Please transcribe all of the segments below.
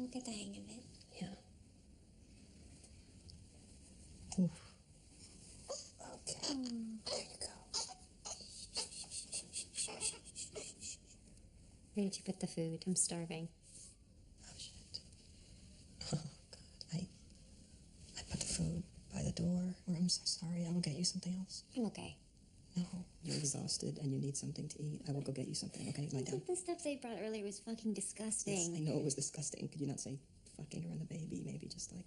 We'll get the hang of it. Yeah. Oof. Okay. There you go. Where did you put the food? I'm starving. Oh, shit. Oh, God. I put the food by the door. Or I'm so sorry. I will get you something else. I'm okay. No. You're exhausted and you need something to eat. I will go get you something, okay? Lie down. The stuff they brought earlier was fucking disgusting. Yes, I know it was disgusting. Could you not say fucking around the baby? Maybe just, like,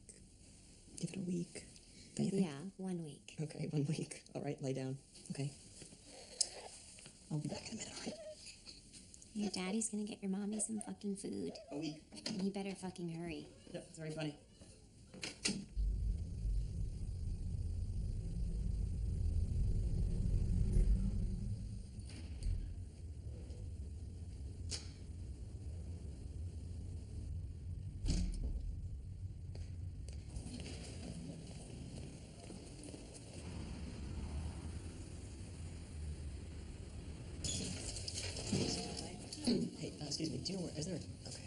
give it a week. Don't you think? Yeah, 1 week. Okay, 1 week. All right, lie down. Okay. I'll be back in a minute, all right? Your daddy's gonna get your mommy some fucking food. A week. And he better fucking hurry. Yep, it's very funny. Hey, excuse me, do you know where, is there, okay.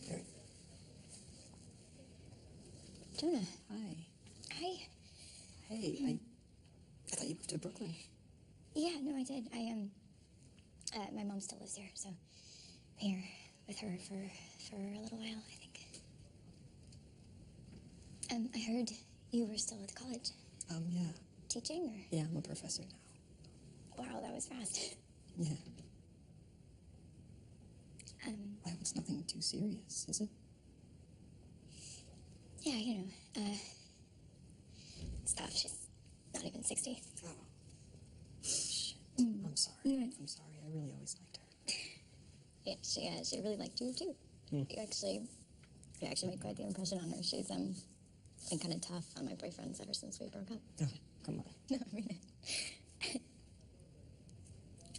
There. Jonah. Hi. Hi. Hey, I thought you moved to Brooklyn. Yeah, no, I did. My mom still lives here, so I'm here with her for a little while, I think. I heard you were still at the college. Yeah. Teaching, or? Yeah, I'm a professor now. Wow, that was fast. Yeah. Well, it's nothing too serious, is it? Yeah, you know, stuff. She's not even 60. Oh. Shit. I'm sorry. I'm sorry. I really always liked her. Yeah, she really liked you, too. You actually made quite the impression on her. She's, been kind of tough on my boyfriends ever since we broke up. Oh, come on. No, I mean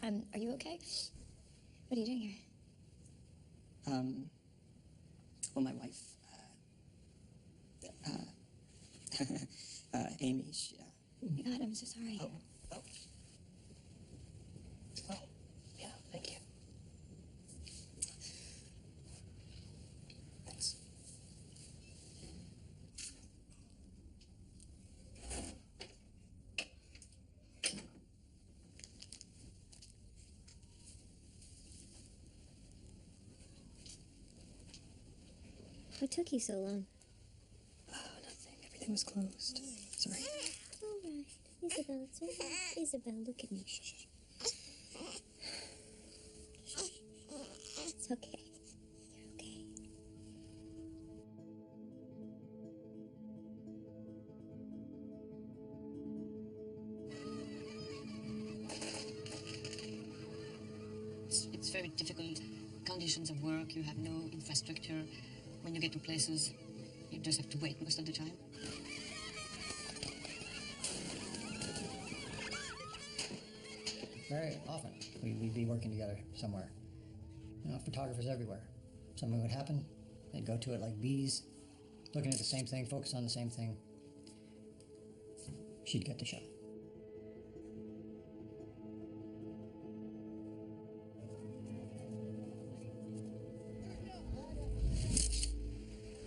it. Are you okay? What are you doing here? Well, my wife, Amy, she, Oh my God, I'm so sorry. Oh. Well, yeah, thank you. Thanks. What took you so long? Oh, nothing. Everything was closed. Sorry. All right. Isabel, it's all right. Isabel, look at me. Shh. It's okay. You're okay. It's very difficult conditions of work. You have no infrastructure. When you get to places, you just have to wait most of the time. Very often, we'd be working together somewhere. You know, photographers everywhere. Something would happen, they'd go to it like bees, looking at the same thing, focus on the same thing. She'd get the shot.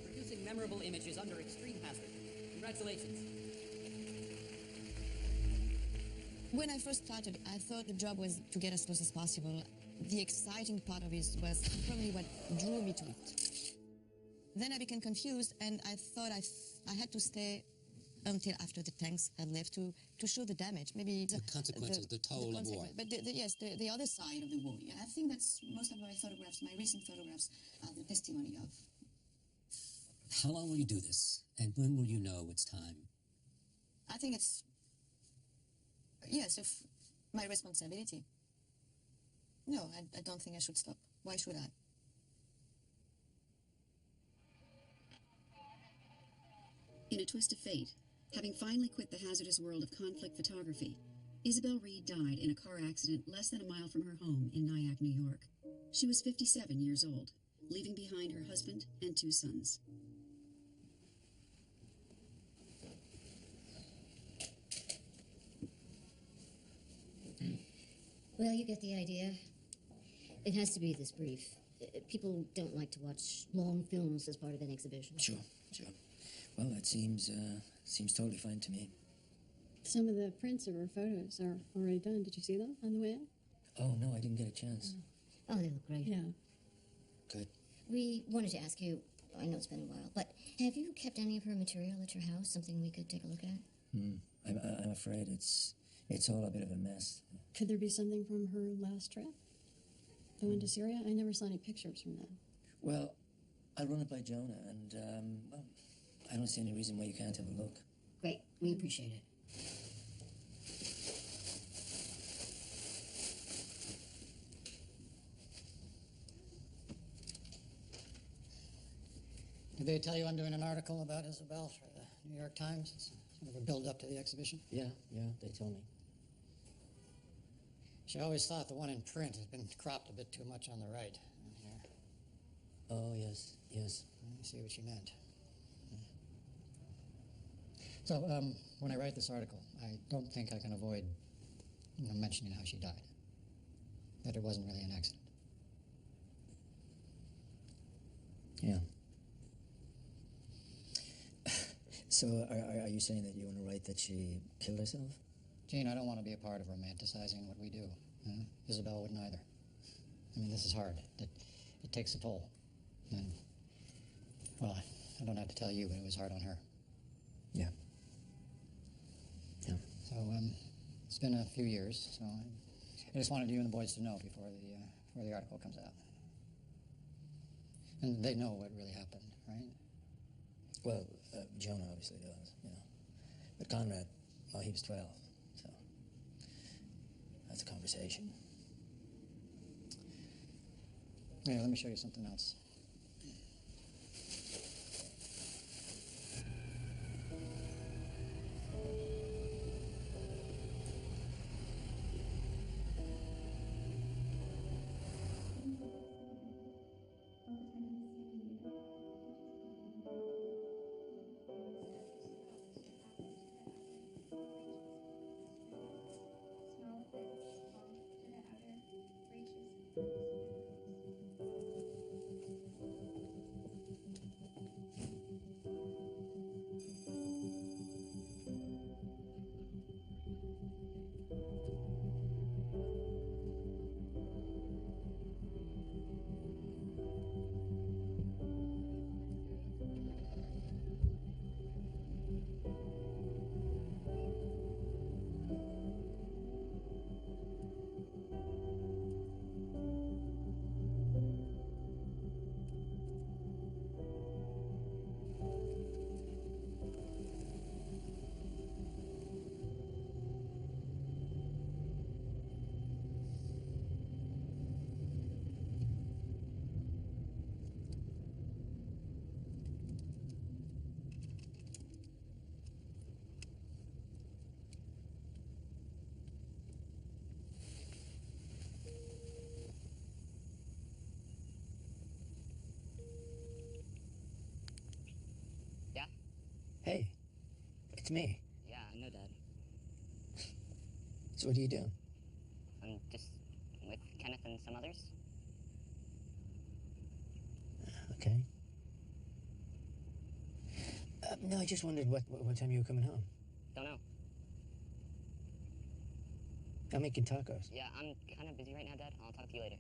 Producing memorable images under extreme hazard. Congratulations. When I first started, I thought the job was to get as close as possible. The exciting part of it was probably what drew me to it. Then I became confused, and I thought I had to stay until after the tanks had left to show the damage. Maybe the consequences, the toll of war. But the other side of the war. Yeah, I think that's most of my photographs, my recent photographs, are the testimony of. How long will you do this? And when will you know it's time? I think it's, yes, if my responsibility. No, I don't think I should stop. Why should I? In a twist of fate, having finally quit the hazardous world of conflict photography, Isabel Reed died in a car accident less than a mile from her home in Nyack, New York. She was 57 years old, leaving behind her husband and 2 sons. Well, you get the idea. It has to be this brief. People don't like to watch long films as part of an exhibition. Sure. Well, that seems totally fine to me. Some of the prints or photos are already done. Did you see them on the way out? Oh, no, I didn't get a chance. Oh, they look great. Yeah. Good. We wanted to ask you, I know it's been a while, but have you kept any of her material at your house? Something we could take a look at? I'm afraid it's all a bit of a mess. Could there be something from her last trip? The one to Syria? I never saw any pictures from that. Well, I'll run it by Jonah, and, well, I don't see any reason why you can't have a look. Great. We appreciate it. Did they tell you I'm doing an article about Isabel for the New York Times? It's sort of a build-up to the exhibition. Yeah, they told me. She always thought the one in print had been cropped a bit too much on the right. Here. Oh, yes. I see what she meant. So, when I write this article, I don't think I can avoid mentioning how she died. That it wasn't really an accident. Yeah. So, are you saying that you want to write that she killed herself? Gene, I don't want to be a part of romanticizing what we do. Isabel wouldn't either. I mean, this is hard. It takes a toll. And, well, I don't have to tell you, but it was hard on her. Yeah. So, it's been a few years, so I just wanted you and the boys to know before the article comes out. And they know what really happened, right? Well, Jonah obviously does, But Conrad, well, he was 12, so that's a conversation. Yeah, let me show you something else. Yeah? Hey, it's me. Yeah, I know, Dad. So what are you doing? I'm just with Kenneth and some others. Okay. No, I just wondered what time you were coming home. Don't know. I'm making tacos. Yeah, I'm kind of busy right now, Dad. I'll talk to you later.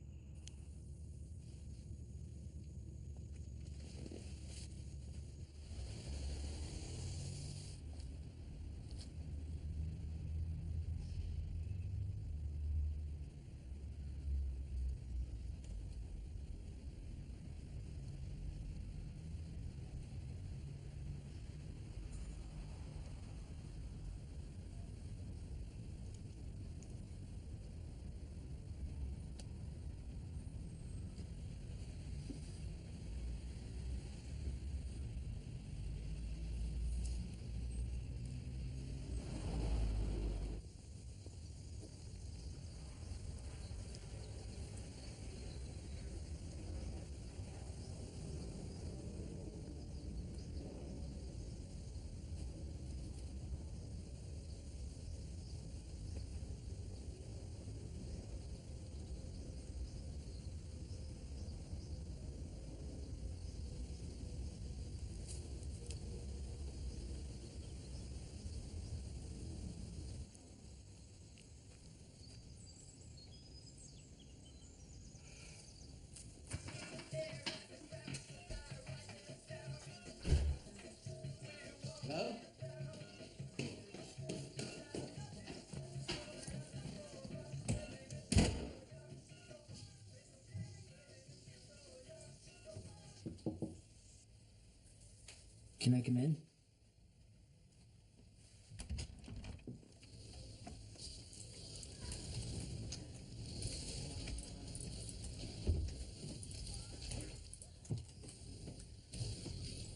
Can I come in?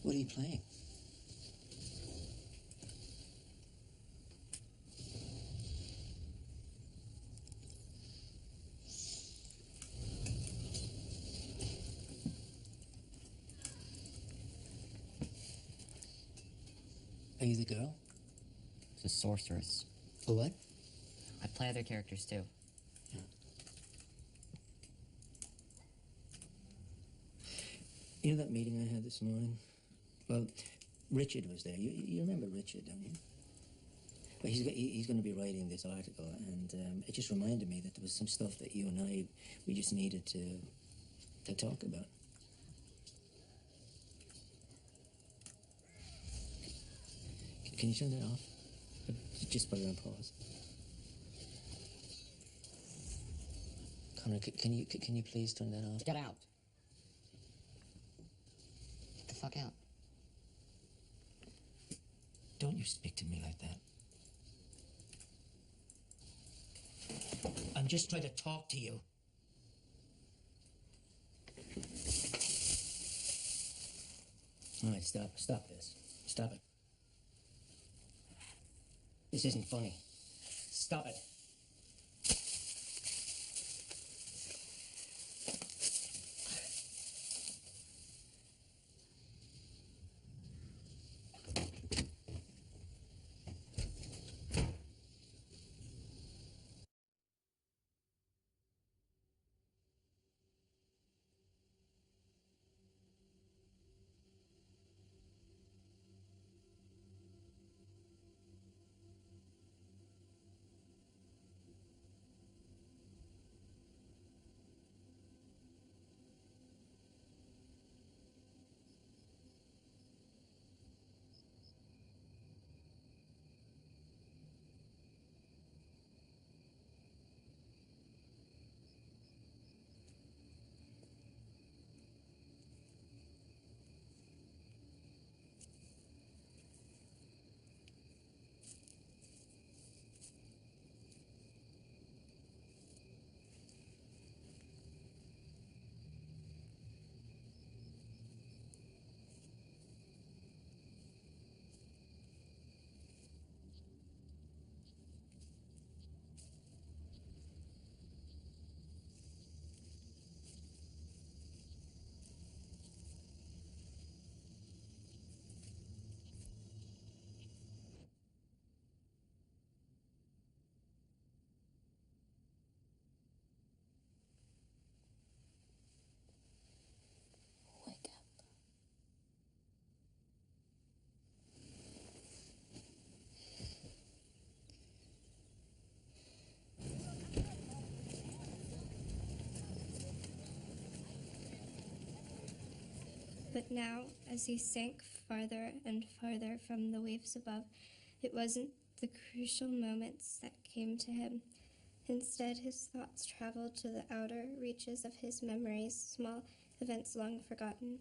What are you playing? Are you the girl? It's a sorceress. A what? I play other characters too. You know that meeting I had this morning? Well, Richard was there. You remember Richard, don't you? Well, he's going to be writing this article, and it just reminded me that there was some stuff that you and we just needed to talk about. Can you turn that off? Or just put it on pause. Connor, can you please turn that off? Get out. Get the fuck out. Don't you speak to me like that. I'm just trying to talk to you. All right, stop this. Stop it. This isn't funny. Stop it. But now, as he sank farther and farther from the waves above, it wasn't the crucial moments that came to him. Instead, his thoughts traveled to the outer reaches of his memories, small events long forgotten.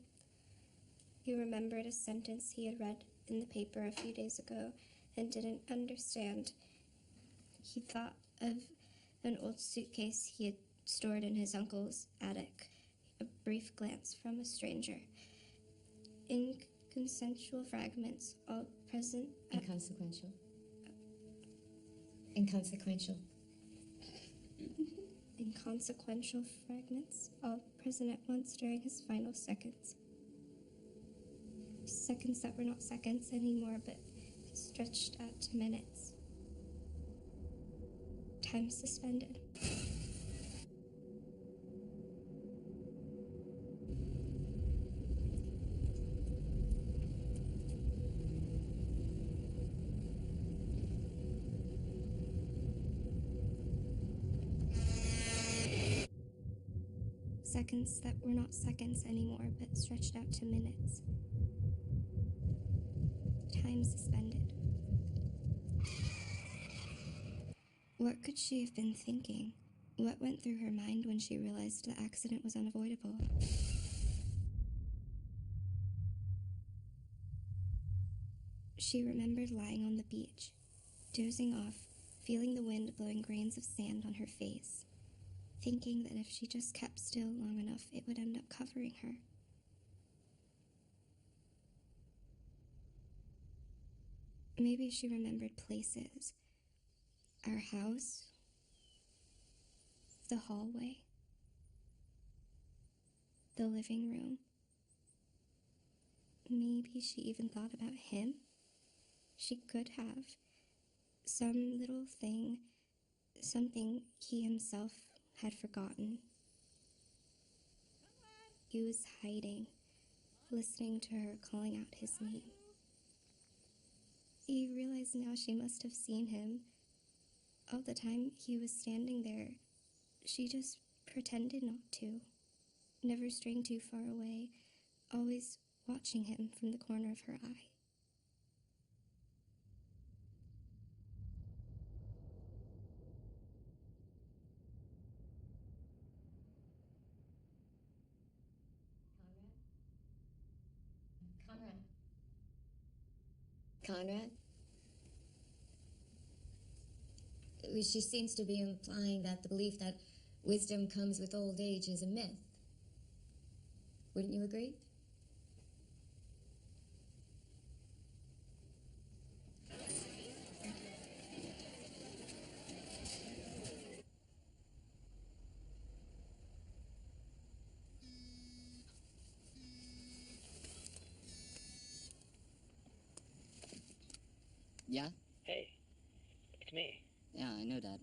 He remembered a sentence he had read in the paper a few days ago and didn't understand. He thought of an old suitcase he had stored in his uncle's attic, a brief glance from a stranger. Inconsensual fragments, all present at... Inconsequential. Inconsequential. Inconsequential fragments, all present at once during his final seconds. Seconds that were not seconds anymore, but stretched out to minutes. Time suspended. Seconds that were not seconds anymore, but stretched out to minutes. Time suspended. What could she have been thinking? What went through her mind when she realized the accident was unavoidable? She remembered lying on the beach, dozing off, feeling the wind blowing grains of sand on her face, thinking that if she just kept still long enough, it would end up covering her. Maybe she remembered places. Our house, the hallway, the living room. Maybe she even thought about him. She could have. Some little thing, something he himself had forgotten. He was hiding, listening to her calling out his name. He realized now she must have seen him. All the time he was standing there, she just pretended not to, never straying too far away, always watching him from the corner of her eye. Conrad? She seems to be implying that the belief that wisdom comes with old age is a myth. Wouldn't you agree? Yeah? Hey, it's me. Yeah, I know, Dad.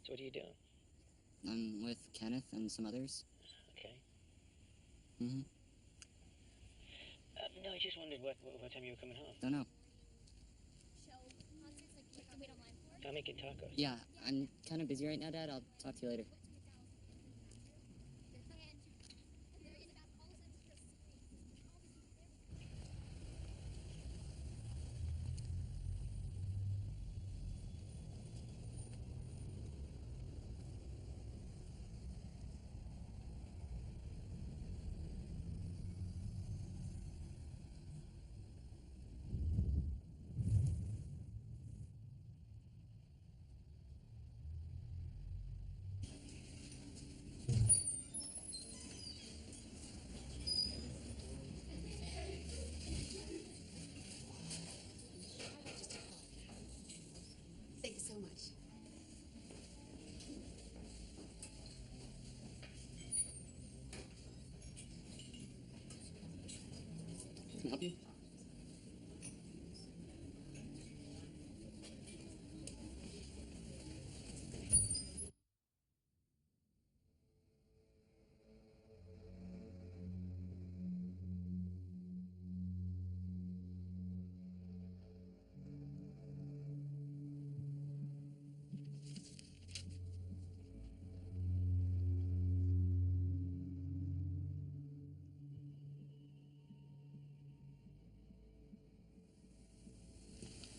So what are you doing? I'm with Kenneth and some others. Okay. Mm-hmm. No, I just wondered what time you were coming home. Don't know. I'm making tacos. Yeah, I'm kind of busy right now, Dad. I'll talk to you later. Thank you so much. Can I help you?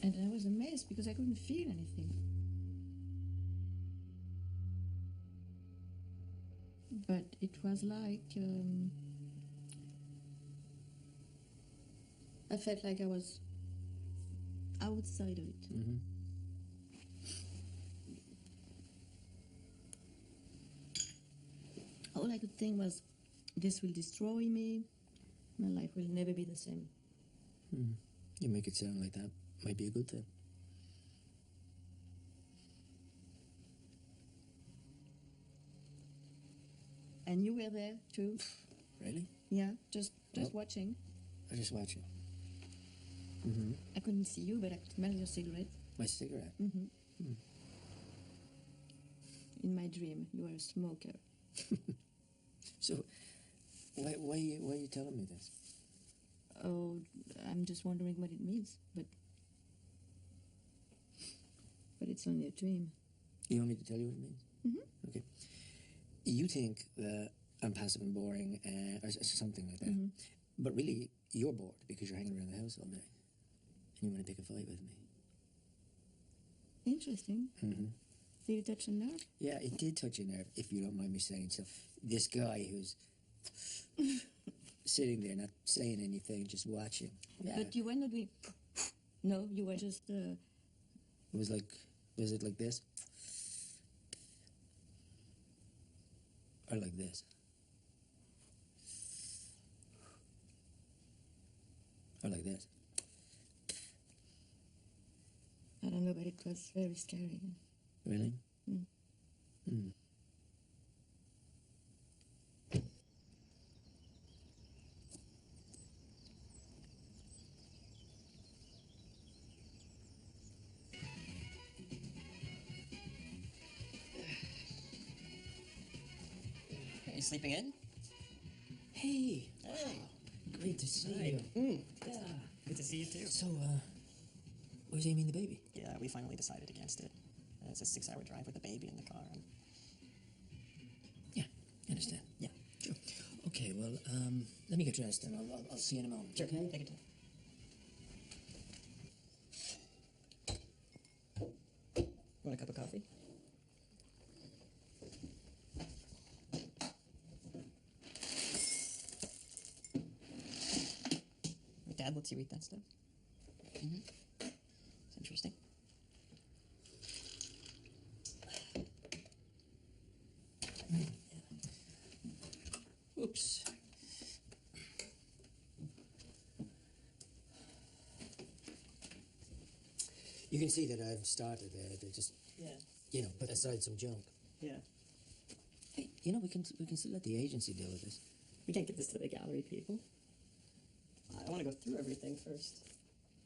And I was amazed because I couldn't feel anything. But it was like I felt like I was outside of it. Mm-hmm. All I could think was, this will destroy me. My life will never be the same. You make it sound like that might be a good thing. And you were there too? Really? Yeah, just watching. I was just watching. Mm-hmm. I couldn't see you, but I could smell your cigarette. My cigarette? Mm-hmm. Mm. In my dream, you were a smoker. So, why are you telling me this? Oh, I'm just wondering what it means, but it's only a dream. You want me to tell you what it means? Mm-hmm. Okay. You think that I'm passive and boring, or something like that. Mm-hmm. But really, you're bored because you're hanging around the house all day. And you want to pick a fight with me. Interesting. Mm-hmm. Did it touch a nerve? Yeah, it did touch a nerve, if you don't mind me saying so. This guy who's... sitting there, not saying anything, just watching. Yeah. But you were not doing. No, you were just. It was like, was it like this? Or like this? Or like this? I don't know, but it was very scary. Really? Mm. Mm. Are you sleeping in? Hey! Hey! Great to see Hi. you. Yeah. Good to see you too. So, where's Amy and the baby? Yeah, we finally decided against it. It's a 6-hour drive with the baby in the car. Yeah, I understand. Yeah. Sure. Okay, well, let me get dressed and I'll see you in a moment. Sure, take it. Want a cup of coffee? Your dad lets you eat that stuff? Mm-hmm. It's interesting. Oops. You can see that I've started there to just, Yeah. put aside some junk. Yeah. Hey, we can still let the agency deal with this. We can't give this to the gallery people. I want to go through everything first.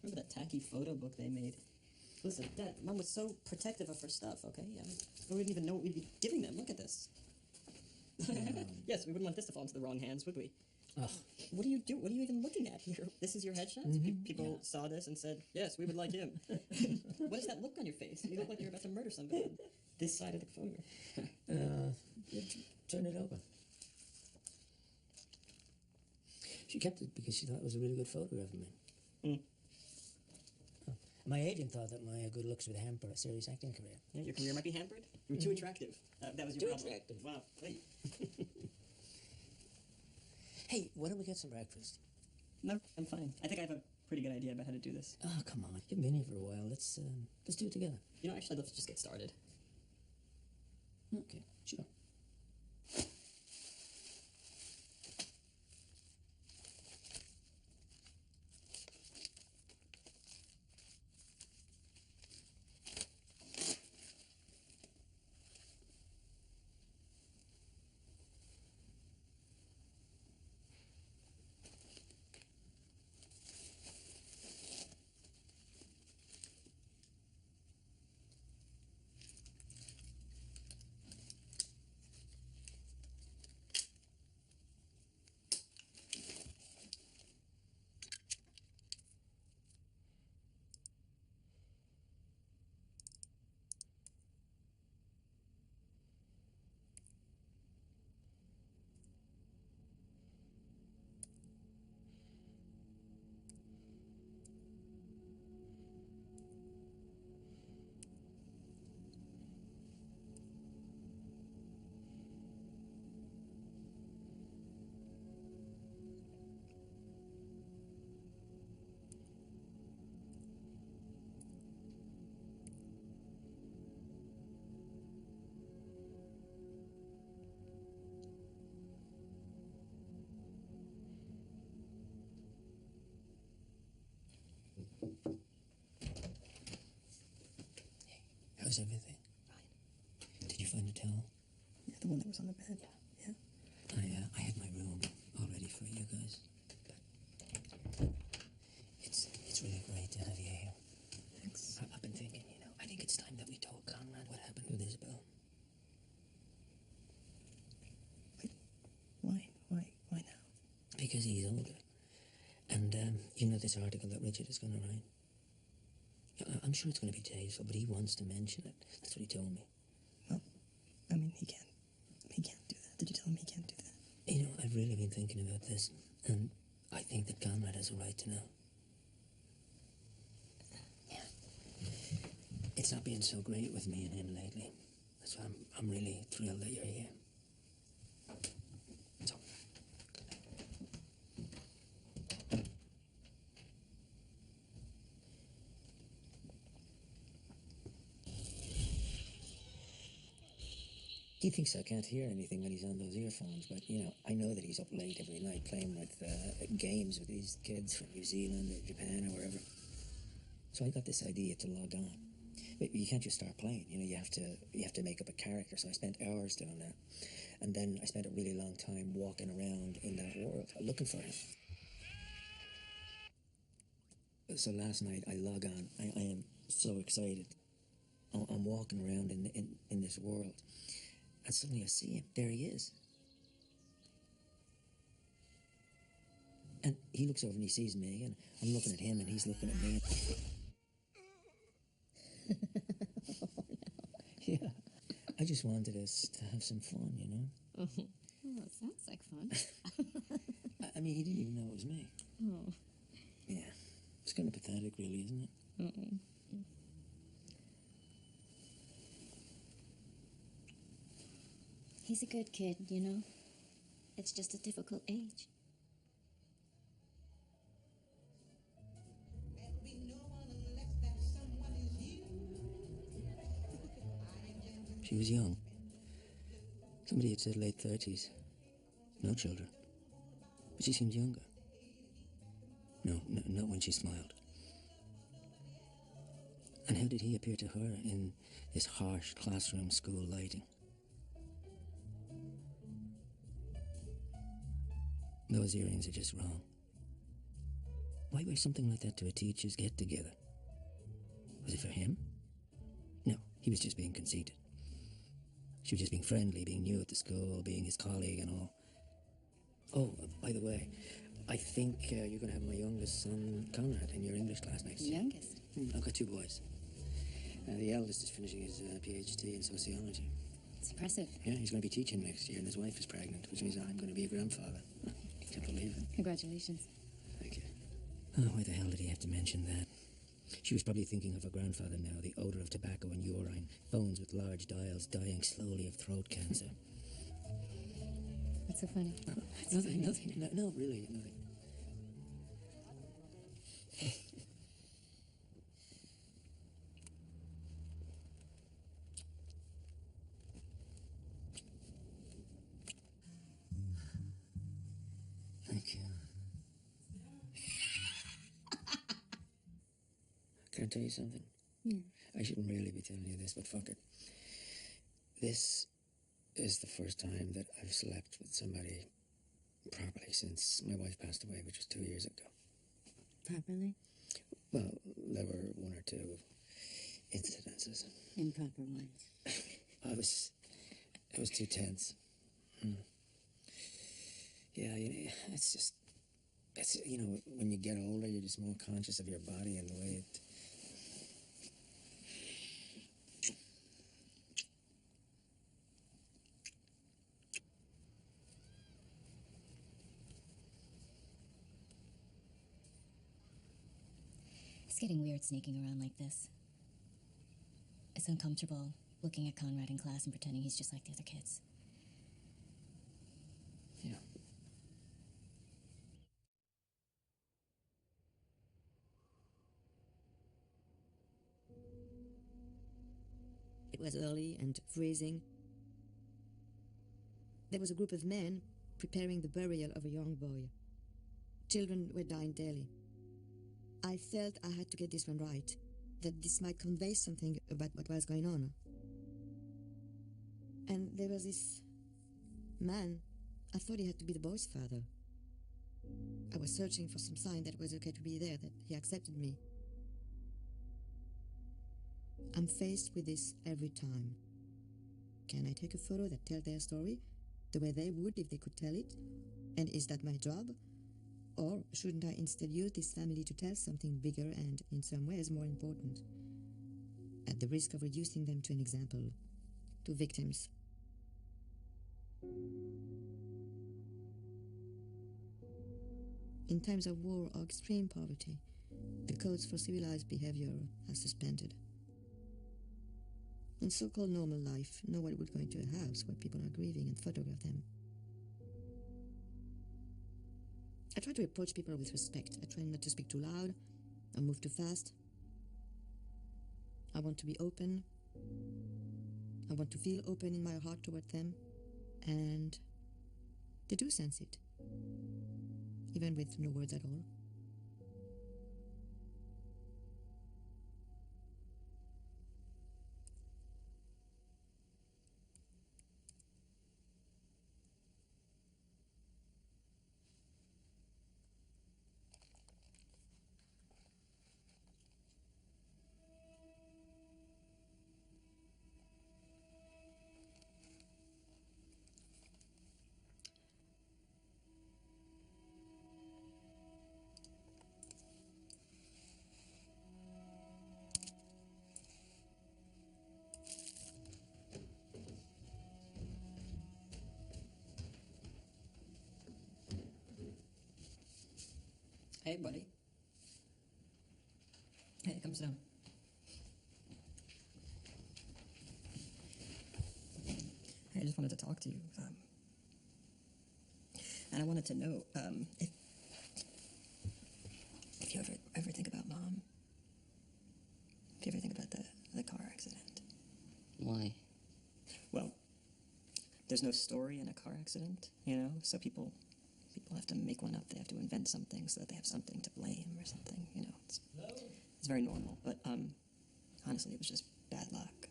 Remember that tacky photo book they made? Listen, Dad, Mom was so protective of her stuff, okay? We wouldn't even know what we'd be giving them. Look at this. Yes, we wouldn't want this to fall into the wrong hands, would we? Oh. What do you do? What are you even looking at here? This is your headshot? People saw this and said, yes, we would like him. What is that look on your face? You look like you're about to murder somebody on this side of the photograph. Turn it over. She kept it because she thought it was a really good photograph of me. Mm. Oh. My agent thought that my good looks would hamper a serious acting career. Yeah, your career might be hampered. You're too attractive. That was your problem. Attractive. Wow. Wait. Hey, why don't we get some breakfast? No, I'm fine. I think I have a pretty good idea about how to do this. Oh, come on. You've been here for a while. Let's do it together. Actually, let's just get started. Okay, sure. How's everything? Fine. Did you find a towel? Yeah, the one that was on the bed. Yeah. I had my room all ready for you guys. But it's really great to have you here. Thanks. I've been thinking, I think it's time that we told Conrad what happened with Isabel. Why? Why now? Because he's older. And, this article that Richard is going to write? I'm sure it's going to be tasteful, but he wants to mention it. That's what he told me. Well, I mean, he can't do that. Did you tell him he can't do that? I've really been thinking about this, and I think that Conrad has a right to know. Yeah. It's not been so great with me and him lately. That's why I'm really thrilled that you're here. So, He thinks I can't hear anything when he's on those earphones, but, you know, I know that he's up late every night playing with games with these kids from New Zealand or Japan or wherever. So I got this idea to log on. But you can't just start playing, you know, you have to make up a character, so I spent hours doing that. And then I spent a really long time walking around in that world, looking for him. So last night I log on, I am so excited. I'm walking around in this world. And suddenly I see him. There he is. And he looks over and he sees me, and I'm looking at him, and he's looking at me. Oh, no. Yeah. I just wanted us to have some fun, you know? Oh, well, it sounds like fun. I mean, he didn't even know it was me. Oh. Yeah. It's kind of pathetic, really, isn't it? Mm-mm. He's a good kid, you know? It's just a difficult age. She was young. Somebody had said late 30s. No children. But she seemed younger. No, not when she smiled. And how did he appear to her in this harsh classroom school lighting? Those earrings are just wrong. Why wear something like that to a teacher's get-together? Was it for him? No, he was just being conceited. She was just being friendly, being new at the school, being his colleague and all. Oh, by the way, I think you're going to have my youngest son, Conrad, in your English class next year. Youngest? I've got 2 boys. The eldest is finishing his PhD in sociology. It's impressive. Yeah, he's going to be teaching next year, and his wife is pregnant, which means I'm going to be a grandfather. Can't believe it. Congratulations. Thank you. Oh, why the hell did he have to mention that? She was probably thinking of her grandfather now, the odour of tobacco and urine, phones with large dials, dying slowly of throat cancer. What's so funny? Nothing. No, really, nothing. Thank you. Can I tell you something? I shouldn't really be telling you this, but fuck it. This is the first time that I've slept with somebody properly since my wife passed away, which was 2 years ago. Properly? Well, there were 1 or 2 incidences. Improper ones. I was too tense. Yeah, you know, it's you know, when you get older, you're just more conscious of your body and the way it. It's getting weird sneaking around like this. It's uncomfortable looking at Conrad in class and pretending he's just like the other kids. Yeah. It was early and freezing. There was a group of men preparing the burial of a young boy. Children were dying daily. I felt I had to get this one right, that this might convey something about what was going on. And there was this man. I thought he had to be the boy's father. I was searching for some sign that it was okay to be there, that he accepted me. I'm faced with this every time. Can I take a photo that tells their story the way they would if they could tell it? And is that my job? Or shouldn't I instead use this family to tell something bigger and, in some ways, more important? At the risk of reducing them to an example, to victims. In times of war or extreme poverty, the codes for civilized behavior are suspended. In so-called normal life, no one would go into a house where people are grieving and photograph them. I try to approach people with respect. I try not to speak too loud or move too fast. I want to be open I want to feel open in my heart toward them, and they do sense it, even with no words at all. Hey, buddy. Hey, come sit down. Hey, I just wanted to talk to you. And I wanted to know if you ever think about Mom. If you ever think about the car accident. Why? Well, there's no story in a car accident, you know? So people have to make one up. They have to invent something so that they have something to blame or something, you know? It's very normal, but honestly, it was just bad luck.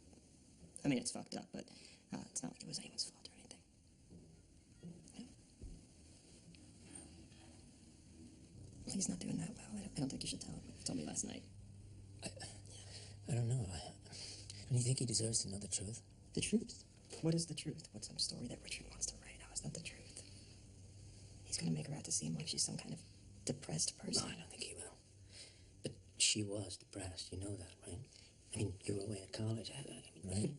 I mean, it's fucked up, but it's not like it was anyone's fault or anything. Yeah. He's not doing that well. I don't think you should tell him. You told me last night. I don't know. Don't you think he deserves to know the truth? The truth? What is the truth? What's some story that Richard wants to write? How is that the truth? He's gonna make her out to seem like she's some kind of depressed person. No, I don't think he will. But she was depressed. You know that, right? I mean, you were away at college, right?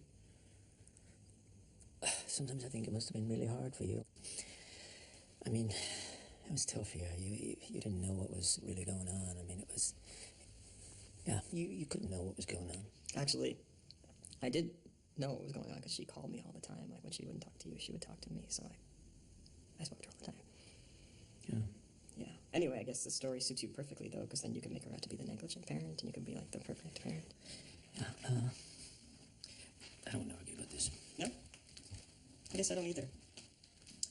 Sometimes I think it must have been really hard for you. I mean, it was tough for you. You didn't know what was really going on. I mean, it was... Yeah, you couldn't know what was going on. Actually, I did know what was going on because she called me all the time. Like, when she wouldn't talk to you, she would talk to me, so I spoke to her all the time. Yeah. Anyway, I guess the story suits you perfectly, though, because then you can make her out to be the negligent parent, and you can be, like, the perfect parent. Yeah, I don't want to argue about this. No? I guess I don't either.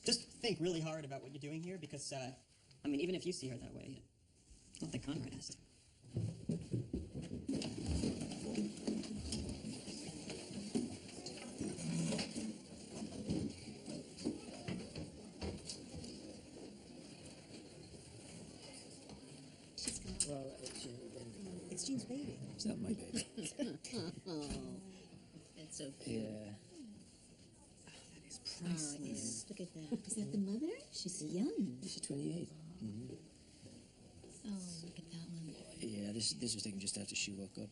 Just think really hard about what you're doing here, because, I mean, even if you see her that way, I don't think Conrad has to. Well, it's Jean's baby. It's not my baby. Oh, that's so cute. Yeah. That is priceless. Look at that. Is that the mother? She's young. She's 28. Mm-hmm. Oh, look at that one. Yeah, this was taken just after she woke up.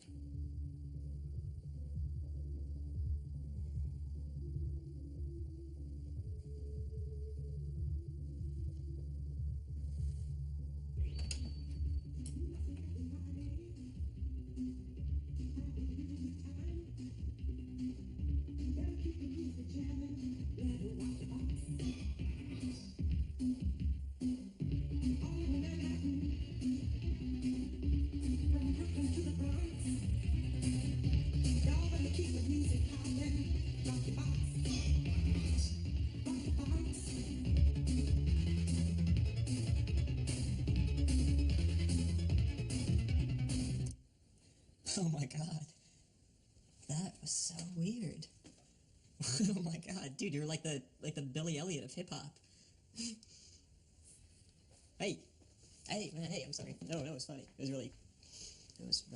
Oh my god. That was so weird. Oh my god, dude, you're like the Billy Elliot of hip hop. Hey, I'm sorry. No, it was funny. It was really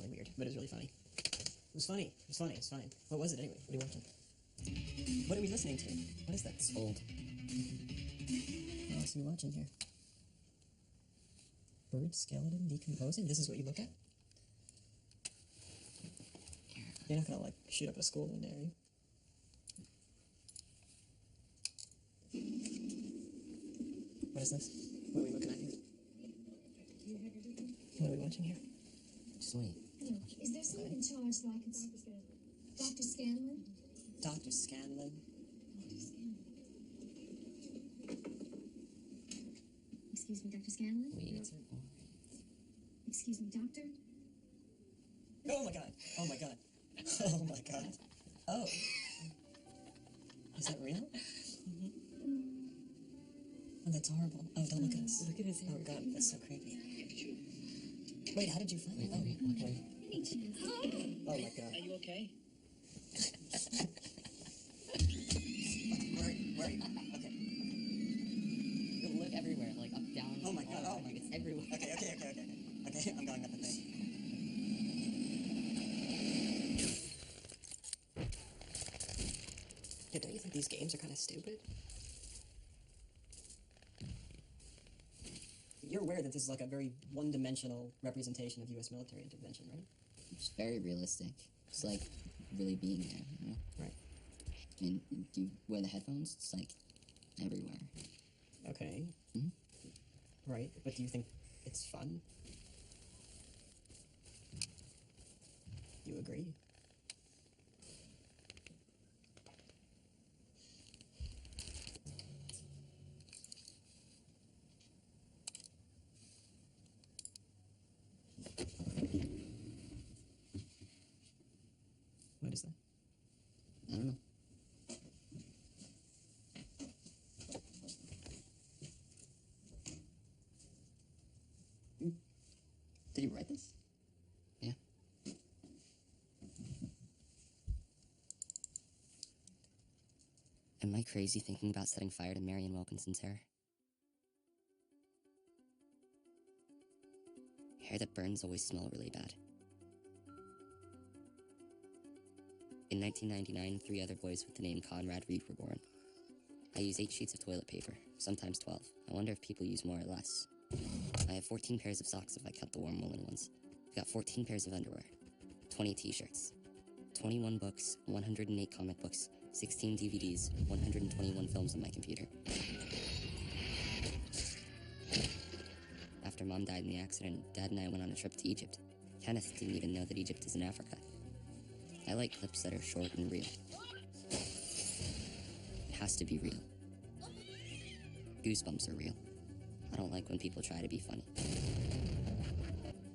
weird, but it was really funny. It was funny. It's fine. What was it anyway? What are you watching? What are we listening to? What is that? It's old. What else are you watching here? Bird skeleton decomposing? This is what you look at? You're not gonna, like, shoot up a school one day, are you? What is this? What are we looking at here? What are we watching here? Just wait. Look, is there someone in charge like it's Dr. Scanlon? Dr. Scanlon? Excuse me, Dr. Scanlon? Wait. Excuse me, doctor? Oh my god. Oh my god. Oh my god. Oh. Is that real? Oh, that's horrible. Oh, don't look at us. Look at his hair. Oh, God, that's so creepy. Wait, how did you find it? Oh, oh, my God. Are you okay? Where are you? Okay. Look everywhere, like up, down. Oh, my God. Oh, my God. It's everywhere. Okay, I'm going up the thing. Yeah, don't you think these games are kind of stupid? You're aware that this is like a very one-dimensional representation of U.S. military intervention, right? It's very realistic. It's like really being there, you know? Right. I mean, do you wear the headphones? It's like everywhere. Okay. Mhm. Right, but do you think it's fun? You agree? What is that? I don't know. Did you write this? Yeah. Am I crazy thinking about setting fire to Marion Wilkinson's hair? Hair that burns always smell really bad. In 1999, 3 other boys with the name Conrad Reed were born. I use 8 sheets of toilet paper, sometimes 12. I wonder if people use more or less. I have 14 pairs of socks if I count the warm woolen ones. I've got 14 pairs of underwear, 20 t-shirts, 21 books, 108 comic books, 16 DVDs, 121 films on my computer. After Mom died in the accident, Dad and I went on a trip to Egypt. Kenneth didn't even know that Egypt is in Africa. I like clips that are short and real. It has to be real. Goosebumps are real. I don't like when people try to be funny.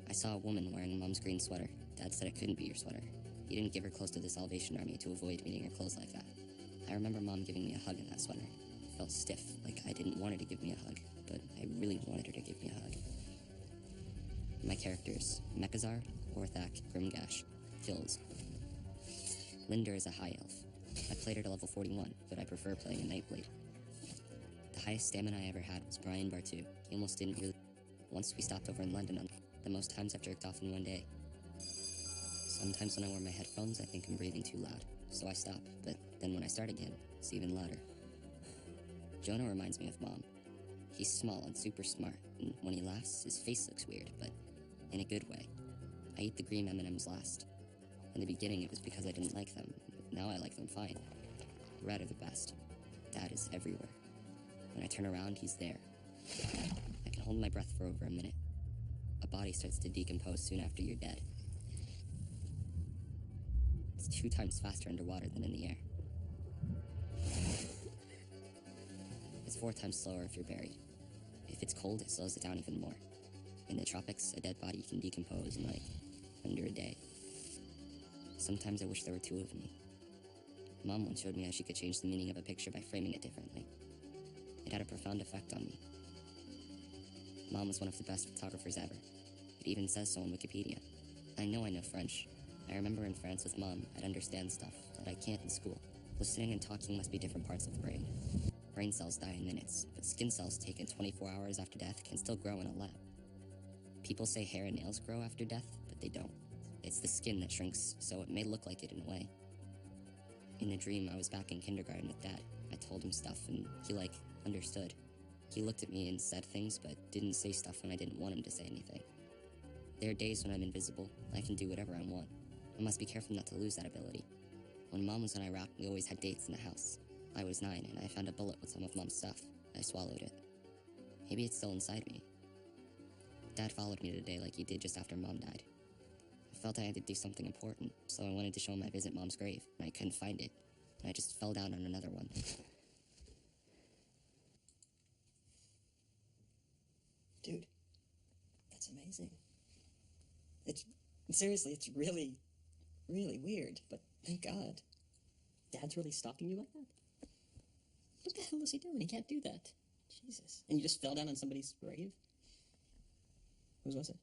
I saw a woman wearing Mom's green sweater. Dad said it couldn't be your sweater. He didn't give her clothes to the Salvation Army to avoid meeting her clothes like that. I remember Mom giving me a hug in that sweater. It felt stiff, like I didn't want her to give me a hug, but I really wanted her to give me a hug. My characters: Mechazard, Orthak, Grimgash, Kills. Linder is a high elf. I played her to level 41, but I prefer playing a Nightblade. The highest stamina I ever had was Brian Bartu. He almost didn't really... Once we stopped over in London on the most times I've jerked off in one day. Sometimes when I wear my headphones, I think I'm breathing too loud, so I stop, but then when I start again, it's even louder. Jonah reminds me of Mom. He's small and super smart, and when he laughs, his face looks weird, but in a good way. I eat the green M&Ms last. In the beginning, it was because I didn't like them. Now I like them fine. Red are the best. Dad is everywhere. When I turn around, he's there. I can hold my breath for over a minute. A body starts to decompose soon after you're dead. It's 2 times faster underwater than in the air. It's 4 times slower if you're buried. If it's cold, it slows it down even more. In the tropics, a dead body can decompose in like under a day. Sometimes I wish there were 2 of me. Mom once showed me how she could change the meaning of a picture by framing it differently. It had a profound effect on me. Mom was one of the best photographers ever. It even says so on Wikipedia. I know French. I remember in France with Mom, I'd understand stuff that I can't in school. Listening and talking must be different parts of the brain. Brain cells die in minutes, but skin cells taken 24 hours after death can still grow in a lab. People say hair and nails grow after death, but they don't. It's the skin that shrinks, so it may look like it in a way. In a dream, I was back in kindergarten with Dad. I told him stuff, and he, understood. He looked at me and said things, but didn't say stuff when I didn't want him to say anything. There are days when I'm invisible. I can do whatever I want. I must be careful not to lose that ability. When Mom was in Iraq, we always had dates in the house. I was 9, and I found a bullet with some of Mom's stuff. I swallowed it. Maybe it's still inside me. Dad followed me today like he did just after Mom died. I felt I had to do something important, so I wanted to show him I visit Mom's grave, and I couldn't find it, and I just fell down on another one. Dude, that's amazing. Seriously, it's really, really weird, but thank God. Dad's really stalking you like that? What the hell is he doing? He can't do that. Jesus. And you just fell down on somebody's grave? Whose was it?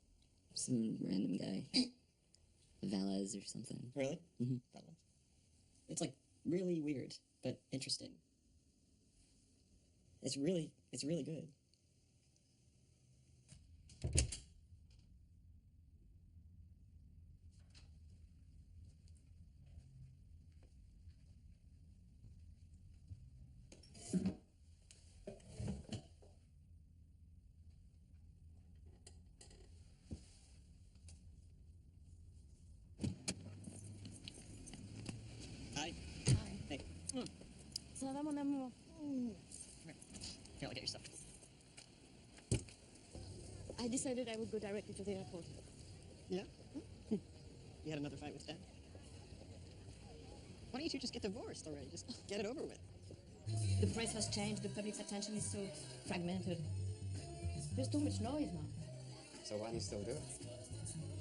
Some random guy. Velez or something. Really? Mm-hmm. Probably. It's like really weird, but interesting. It's really good. Hi. Hey. Ça va, mon amour? Here, I'll get your stuff. I decided I would go directly to the airport. Yeah? You had another fight with Dad? Why don't you just get divorced already? Just get it over with. The press has changed. The public's attention is so fragmented. There's too much noise now. So why do you still do it?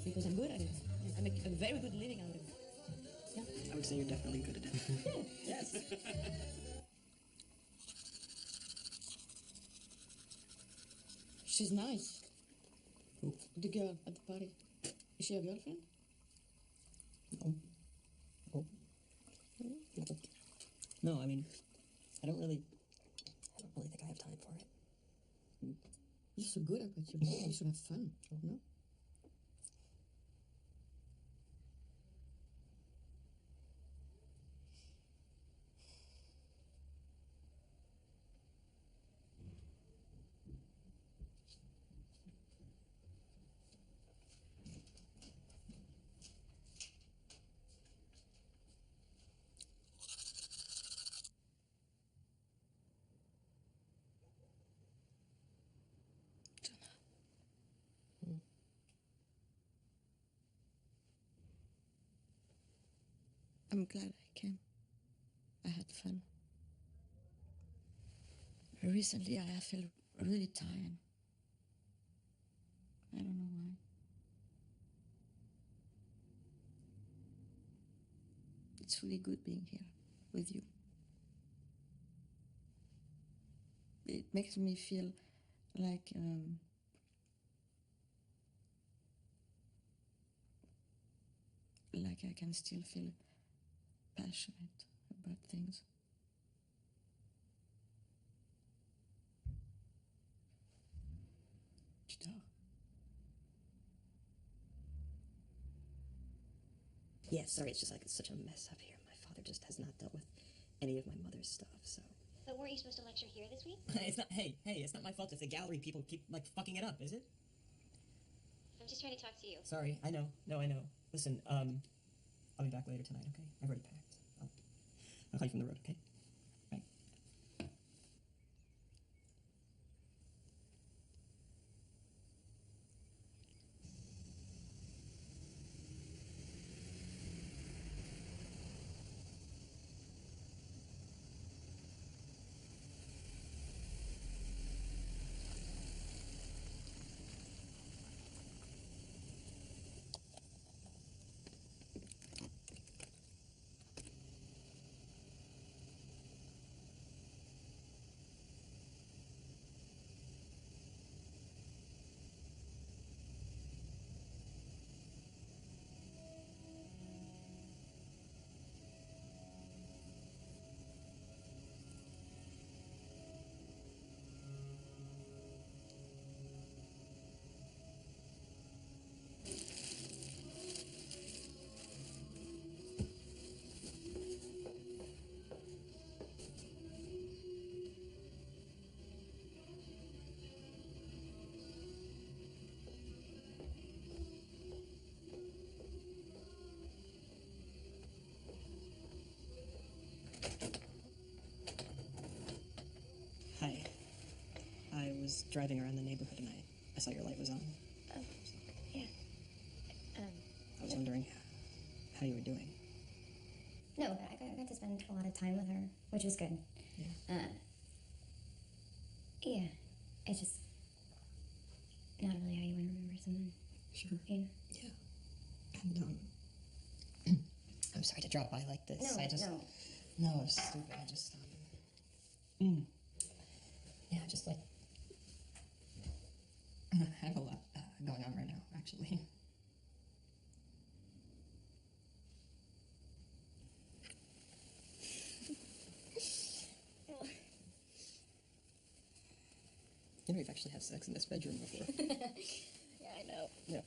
Because I'm good at it. I make a very good living out of it. Yeah. I would say you're definitely good at it. Yes. She's nice. Who? The girl at the party. Is she your girlfriend? No. Oh. No, I mean, I don't really think I have time for it. You're so good at what you do. You should have fun, no? I'm glad I came. I had fun. Recently, I feel really tired. I don't know why. It's really good being here with you. It makes me feel like I can still feel passionate about things. Tu dors? Yeah, sorry, it's just like it's such a mess up here. My father just has not dealt with any of my mother's stuff, so. But weren't you supposed to lecture here this week? It's not, hey, it's not my fault if the gallery people keep, like, fucking it up, is it? I'm just trying to talk to you. Sorry, I know. No, I know. Listen, I'll be back later tonight, okay? I've already packed. I'll call you from the road, okay? Bye. Hi. I was driving around the neighborhood and I saw your light was on. Oh, yeah. I was wondering how you were doing. No, but I got to spend a lot of time with her, which was good. Yeah. Yeah. It's just not really how you want to remember someone. Sure. You know? Yeah. And, I'm sorry to drop by like this. No, I just... no. No, it's stupid. I just... Yeah, just like I have a lot going on right now, actually. You know, we've actually had sex in this bedroom before. Yeah, I know. Yeah.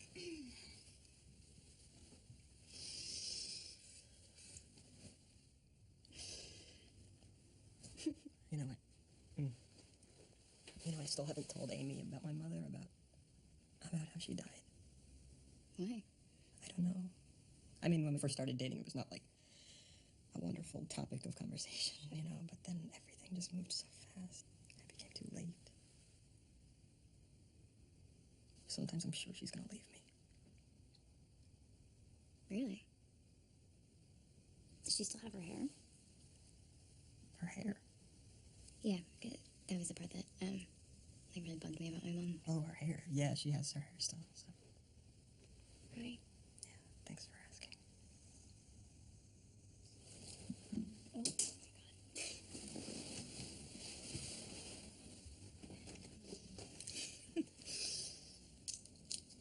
You know what? You know, I still haven't told Amy about my mother, about how she died. Why? I don't know. I mean, when we first started dating, it was not like a wonderful topic of conversation, you know, but then everything just moved so fast. It became too late. Sometimes I'm sure she's gonna leave me. Really? Does she still have her hair? Her hair? Yeah, good. That was the part that like really bugged me about my mom. Oh, her hair. Yeah, she has her hair still. So. Right. Yeah, thanks for asking. Oh my god.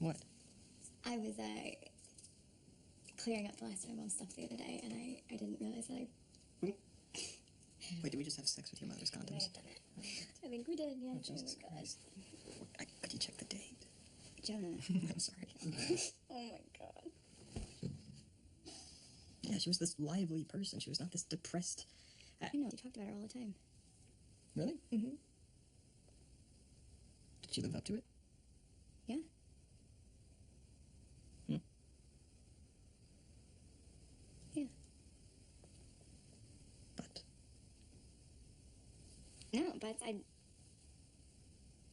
What? I was clearing up the last of my mom's stuff the other day, and I didn't realize that Wait, did we just have sex with your mother's I might condoms? have done it. I think we did, yeah. Oh, Jesus my Christ. Could you check the date? Jonah. I'm sorry. Oh my god. Yeah, she was this lively person. She was not this depressed. I know, you talked about her all the time. Really? Mm-hmm. Did she live up to it? Yeah. Yeah. But? No, but I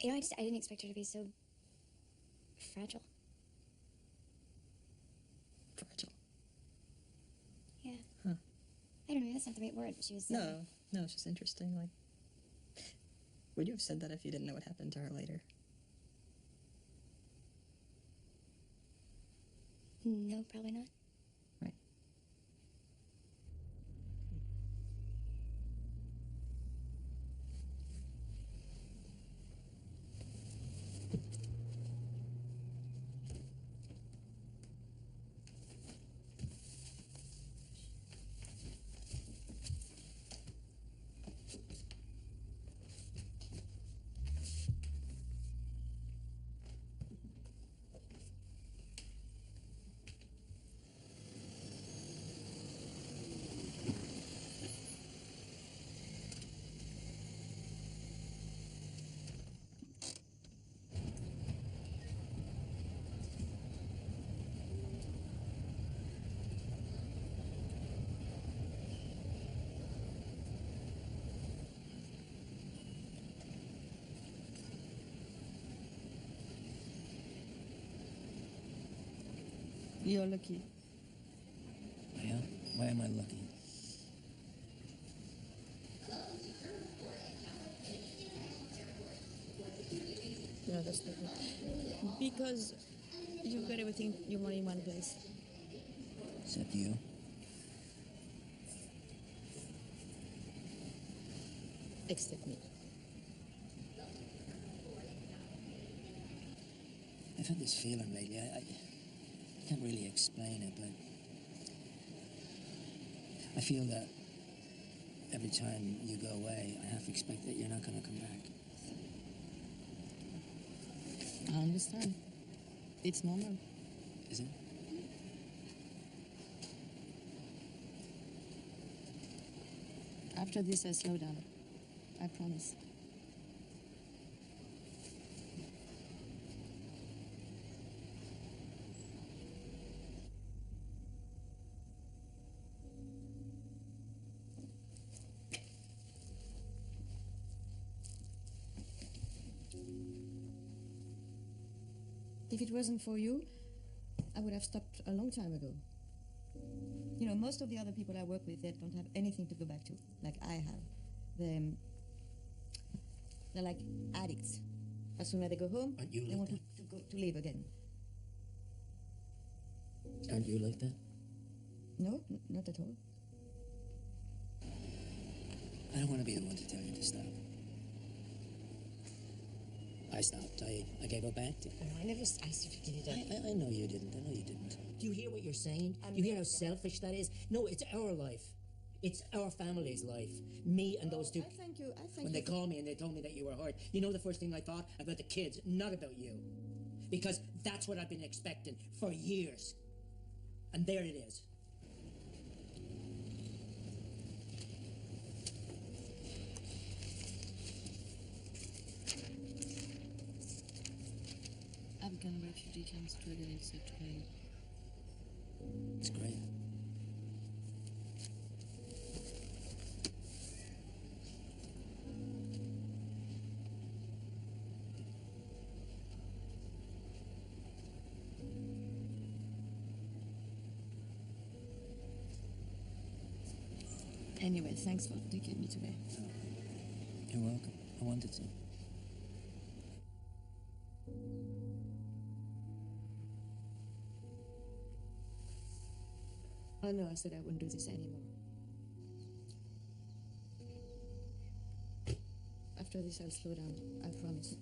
didn't expect her to be so fragile. Fragile? Yeah. Huh. I don't know, that's not the right word. She was... No, it's just interesting. Like, would you have said that if you didn't know what happened to her later? No, probably not. Right. You're lucky. Yeah? Why am I lucky? No, that's not it. Because you've got everything you want in one place. Except you. Except me. I've had this feeling lately. I can't really explain it, but I feel that every time you go away, I half expect that you're not going to come back. I understand. It's normal. Is it? After this, I slow down. I promise. If it wasn't for you, I would have stopped a long time ago. You know, most of the other people I work with, they don't have anything to go back to, like I have. They're like addicts. As soon as they go home, Aren't you they like want that? to live again. Aren't you like that? No, not at all. I don't want to be the one to tell you to stop. I stopped. I gave up acting. No, I never asked you to give it up. I know you didn't. I know you didn't. Do you hear what you're saying? You hear how selfish that is? No, it's our life. It's our family's life. Me and those two. I thank you. When they called me and they told me that you were hurt, you know the first thing I thought? About the kids, not about you. Because that's what I've been expecting for years. And there it is. Afghan refugee camps struggle in such way. It's great. Anyway, thanks for taking me today. You're welcome. I wanted to. Oh no, I said I wouldn't do this anymore. After this, I'll slow down. I promise.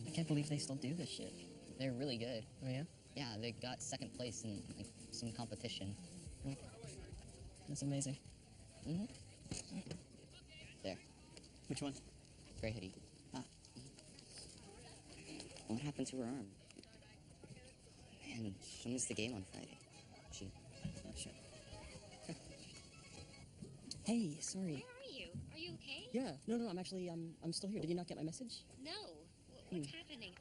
I can't believe they still do this shit. They're really good. Oh, yeah? Yeah, they got second place in like some competition. That's amazing. Mm-hmm. There. Which one? Gray hoodie. Ah. What happened to her arm? Man, she missed the game on Friday. She. Oh, shit. Hey, sorry. Where are you? Are you okay? Yeah, no, I'm actually, I'm still here. Did you not get my message? No. What's happening?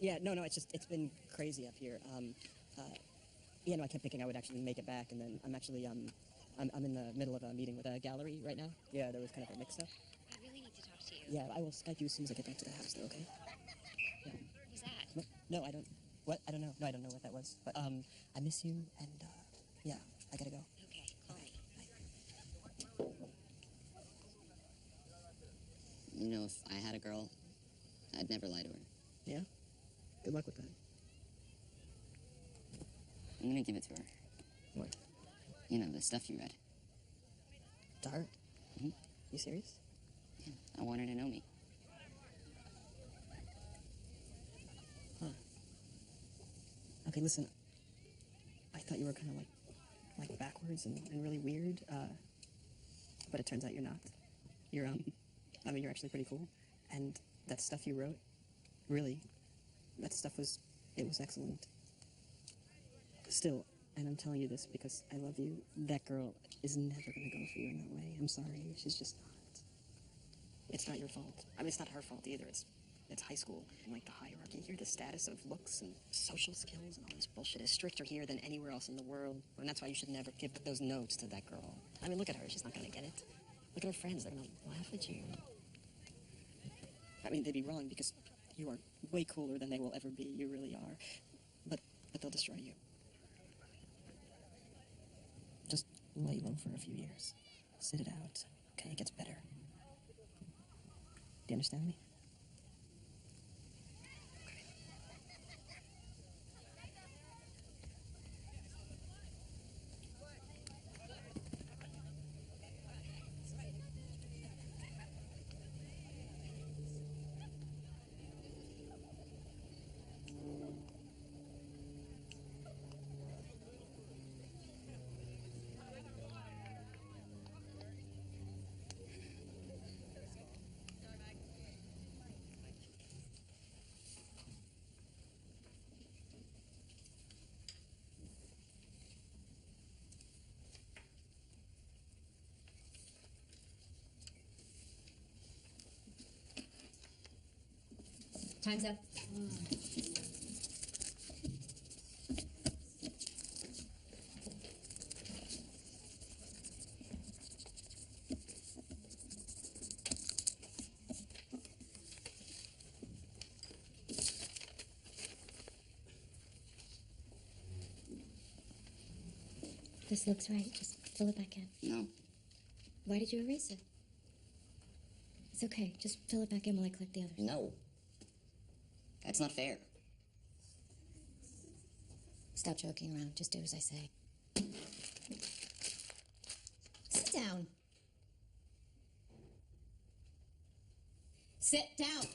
Yeah, no, it's been crazy up here. Yeah, no, I kept thinking I would actually make it back, and then I'm actually, I'm in the middle of a meeting with a gallery right now. Yeah, there was kind of a mix-up. I really need to talk to you. Yeah, I will Skype you as soon as I get back to the house, though, okay? Yeah. What was that? No, I don't, what? I don't know. No, I don't know what that was. But, I miss you, and, yeah, I gotta go. Okay, call me. You know, if I had a girl, I'd never lie to her. Yeah? Good luck with that. I'm gonna give it to her. What? You know, the stuff you read. Dart? Mm-hmm. You serious? Yeah, I want her to know me. Huh. Okay, listen. I thought you were kind of like backwards and really weird, but it turns out you're not. You're, I mean, you're actually pretty cool. And that stuff you wrote, really, that stuff was excellent. Still, and I'm telling you this because I love you, that girl is never gonna go for you in that way. I'm sorry, she's just not. It's not your fault. I mean, it's not her fault either. It's high school, and like the hierarchy here, the status of looks and social skills and all this bullshit is stricter here than anywhere else in the world. And that's why you should never give those notes to that girl. I mean, look at her, she's not gonna get it. Look at her friends, they're gonna laugh at you. I mean, they'd be wrong because you are way cooler than they will ever be. You really are. But they'll destroy you. Just lay low for a few years. Sit it out. Okay, it gets better. Do you understand me? Time's up. This looks right. Just fill it back in. No. Why did you erase it? It's okay. Just fill it back in while I collect the others. No. That's not fair. Stop joking around. Just do as I say. Sit down. Sit down.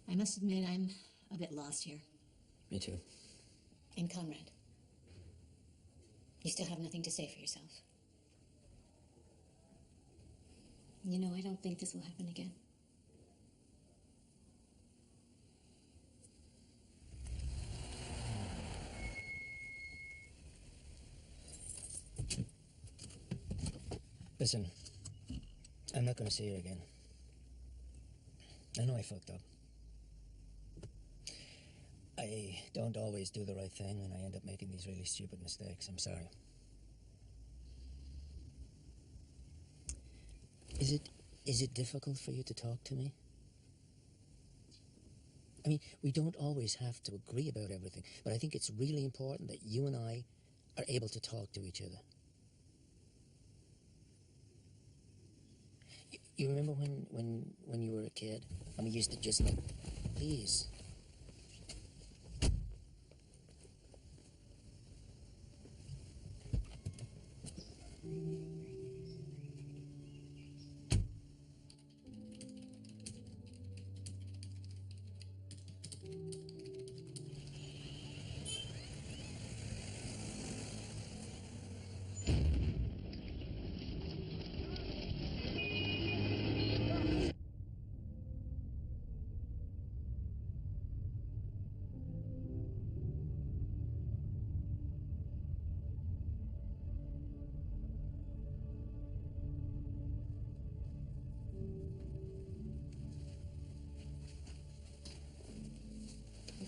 I must admit, I'm a bit lost here. Me too. And Conrad, you still have nothing to say for yourself. You know, I don't think this will happen again. Listen, I'm not going to see her again. I know I fucked up. I don't always do the right thing, and I end up making these really stupid mistakes. I'm sorry. Is it difficult for you to talk to me? I mean, we don't always have to agree about everything, but I think it's really important that you and I are able to talk to each other. You remember when you were a kid, and we used to just like, please.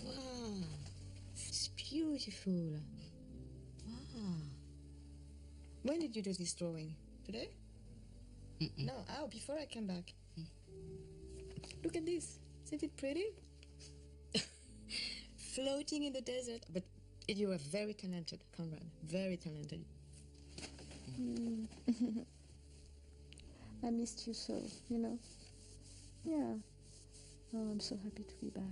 Wow, it's beautiful. Wow. When did you do this drawing? Today? No, before I came back. Look at this. Isn't it pretty? Floating in the desert. But you are very talented, Conrad. Very talented. I missed you so, you know? Yeah. Oh, I'm so happy to be back.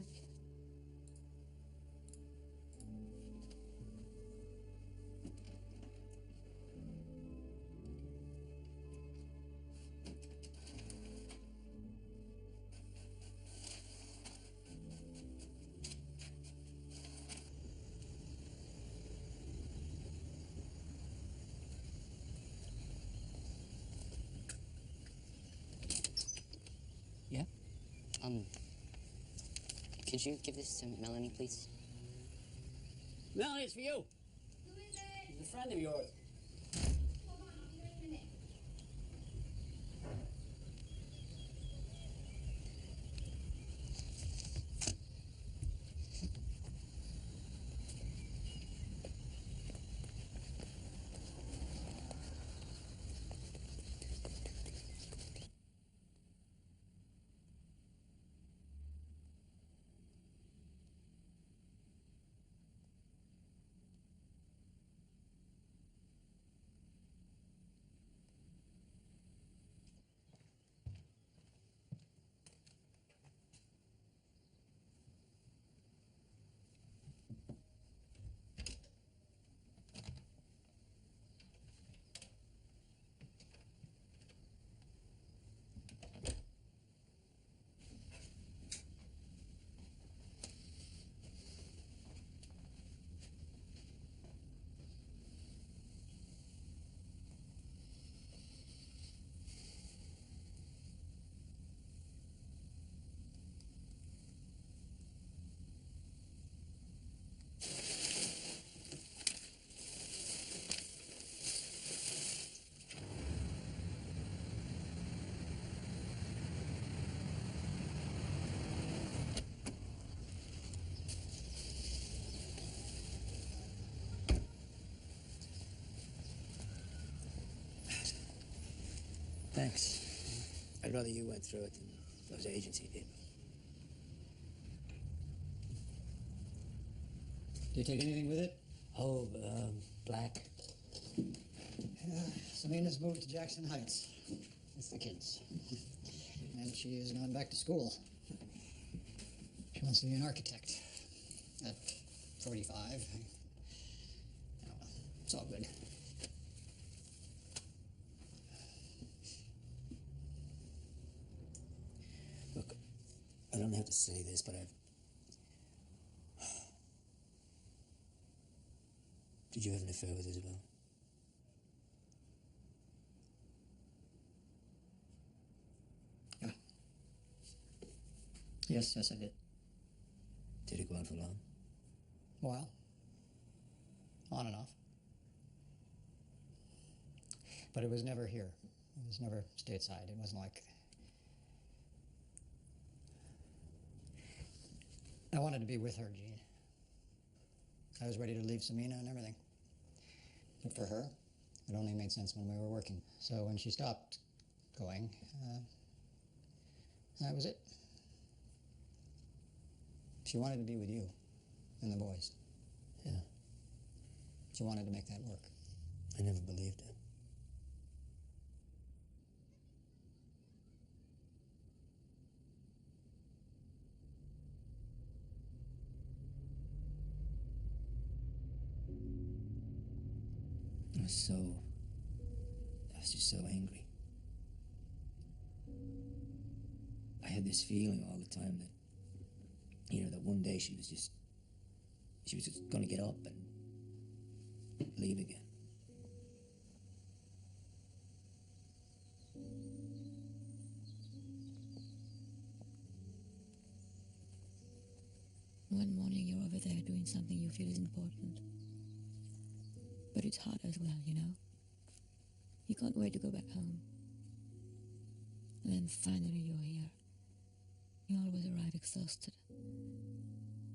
Yeah? Could you give this to Melanie, please? Melanie, it's for you. Who is it? It's a friend of yours. Hold on, I'll be right in a minute. thanks. I'd rather you went through it than those agency people. Do you take anything with it? Oh, black. Yeah, Selena's moved to Jackson Heights with the kids. And she is going back to school. She wants to be an architect. At 45. Oh, well, it's all good. Look, I don't have to say this, but I've... Did you have an affair with Isabel? Yeah. Yes, I did. Did it go on for long? A while. On and off. But it was never here. It was never stateside. It wasn't like... I wanted to be with her, Gene. I was ready to leave Samina and everything. But for her, it only made sense when we were working. So when she stopped going, that was it. She wanted to be with you and the boys. Yeah. She wanted to make that work. I never believed it. I was just so angry. I had this feeling all the time that, that one day she was just going to get up and leave again. One morning you're over there doing something you feel is important. But it's hard as well, You can't wait to go back home. And then finally you're here. You always arrive exhausted,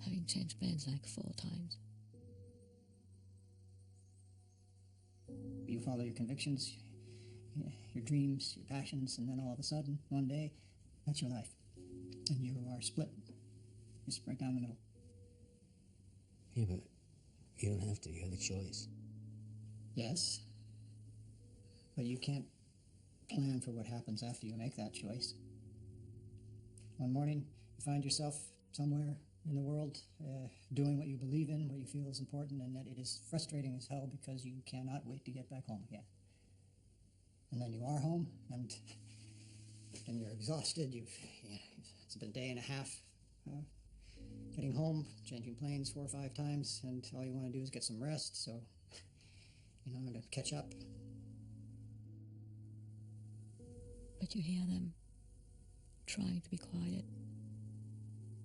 having changed plans like 4 times. You follow your convictions, your dreams, your passions, and then all of a sudden, one day, that's your life. And you are split. You're split down the middle. Yeah, but you don't have to. You have a choice. Yes. But you can't plan for what happens after you make that choice. One morning, you find yourself somewhere in the world doing what you believe in, what you feel is important, and that it is frustrating as hell because you cannot wait to get back home again. And then you are home, and you're exhausted. It's been a day and a half getting home, changing planes 4 or 5 times, and all you want to do is get some rest, so, to catch up. But you hear them trying to be quiet,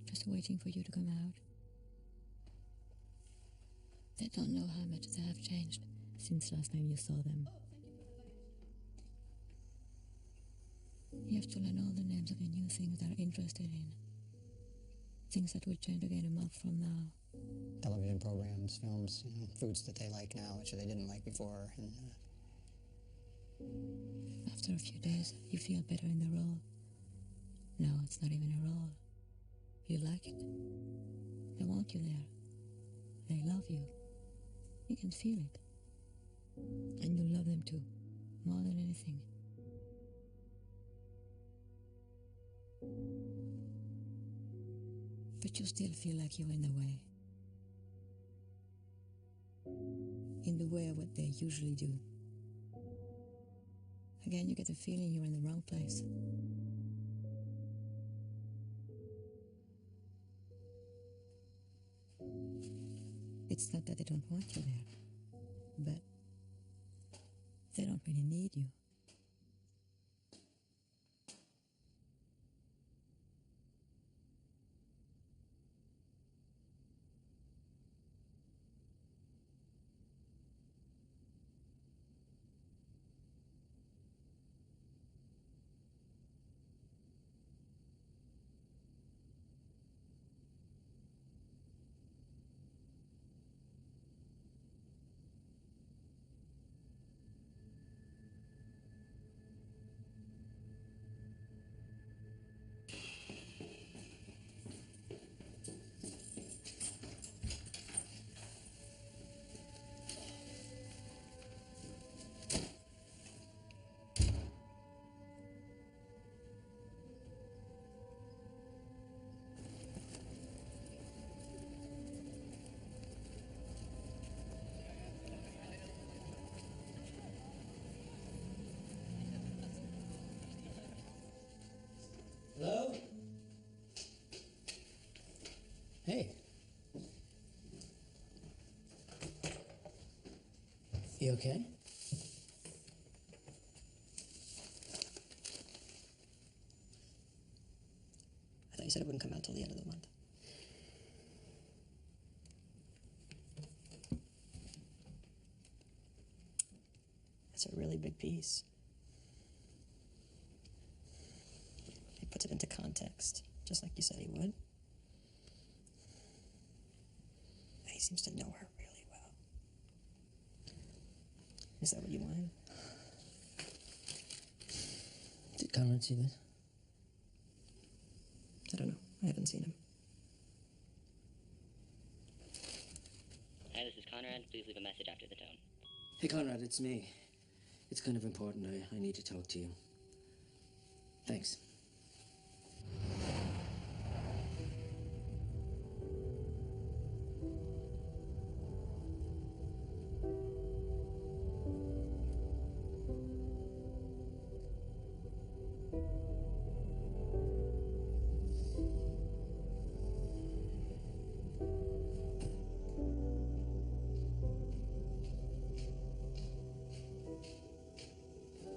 just waiting for you to come out. They don't know how much they have changed since last time you saw them. You have to learn all the names of the new things they're interested in. Things that will change again a month from now. Television programs, films, foods that they like now, which they didn't like before. And, after a few days, you feel better in the role. No, it's not even a role. You like it. They want you there. They love you. You can feel it. And you love them too, more than anything. But you still feel like you're in the way. In the way of what they usually do. Again, you get the feeling you're in the wrong place. It's not that they don't want you there, but they don't really need you. Hey. You okay? I thought you said it wouldn't come out till the end of the month. That's a really big piece. He puts it into context, just like you said he would. He seems to know her really well. Is that what you wanted? Did Conrad see this? I don't know. I haven't seen him. Hi, this is Conrad. Please leave a message after the tone. Hey, Conrad, it's me. It's kind of important. I need to talk to you. Thanks.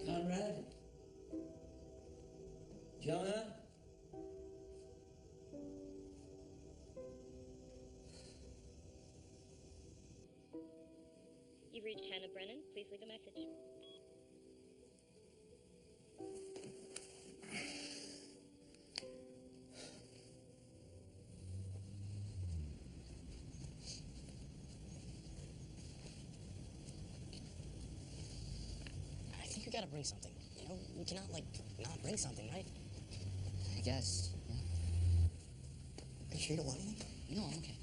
Conrad? Jonah? You've reached Hannah Brennan. Please leave a message. I think you gotta bring something. You know, you cannot, like, not bring something, right? I guess. Yeah. Are you sure you don't want anything? No, I'm okay.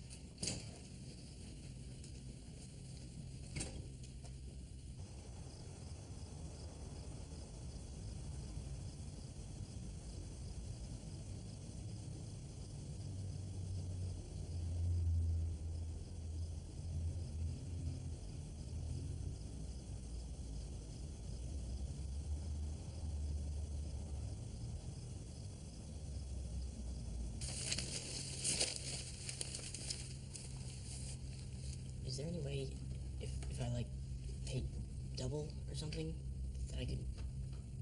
Is there any way, if I, like, paid double or something, that I could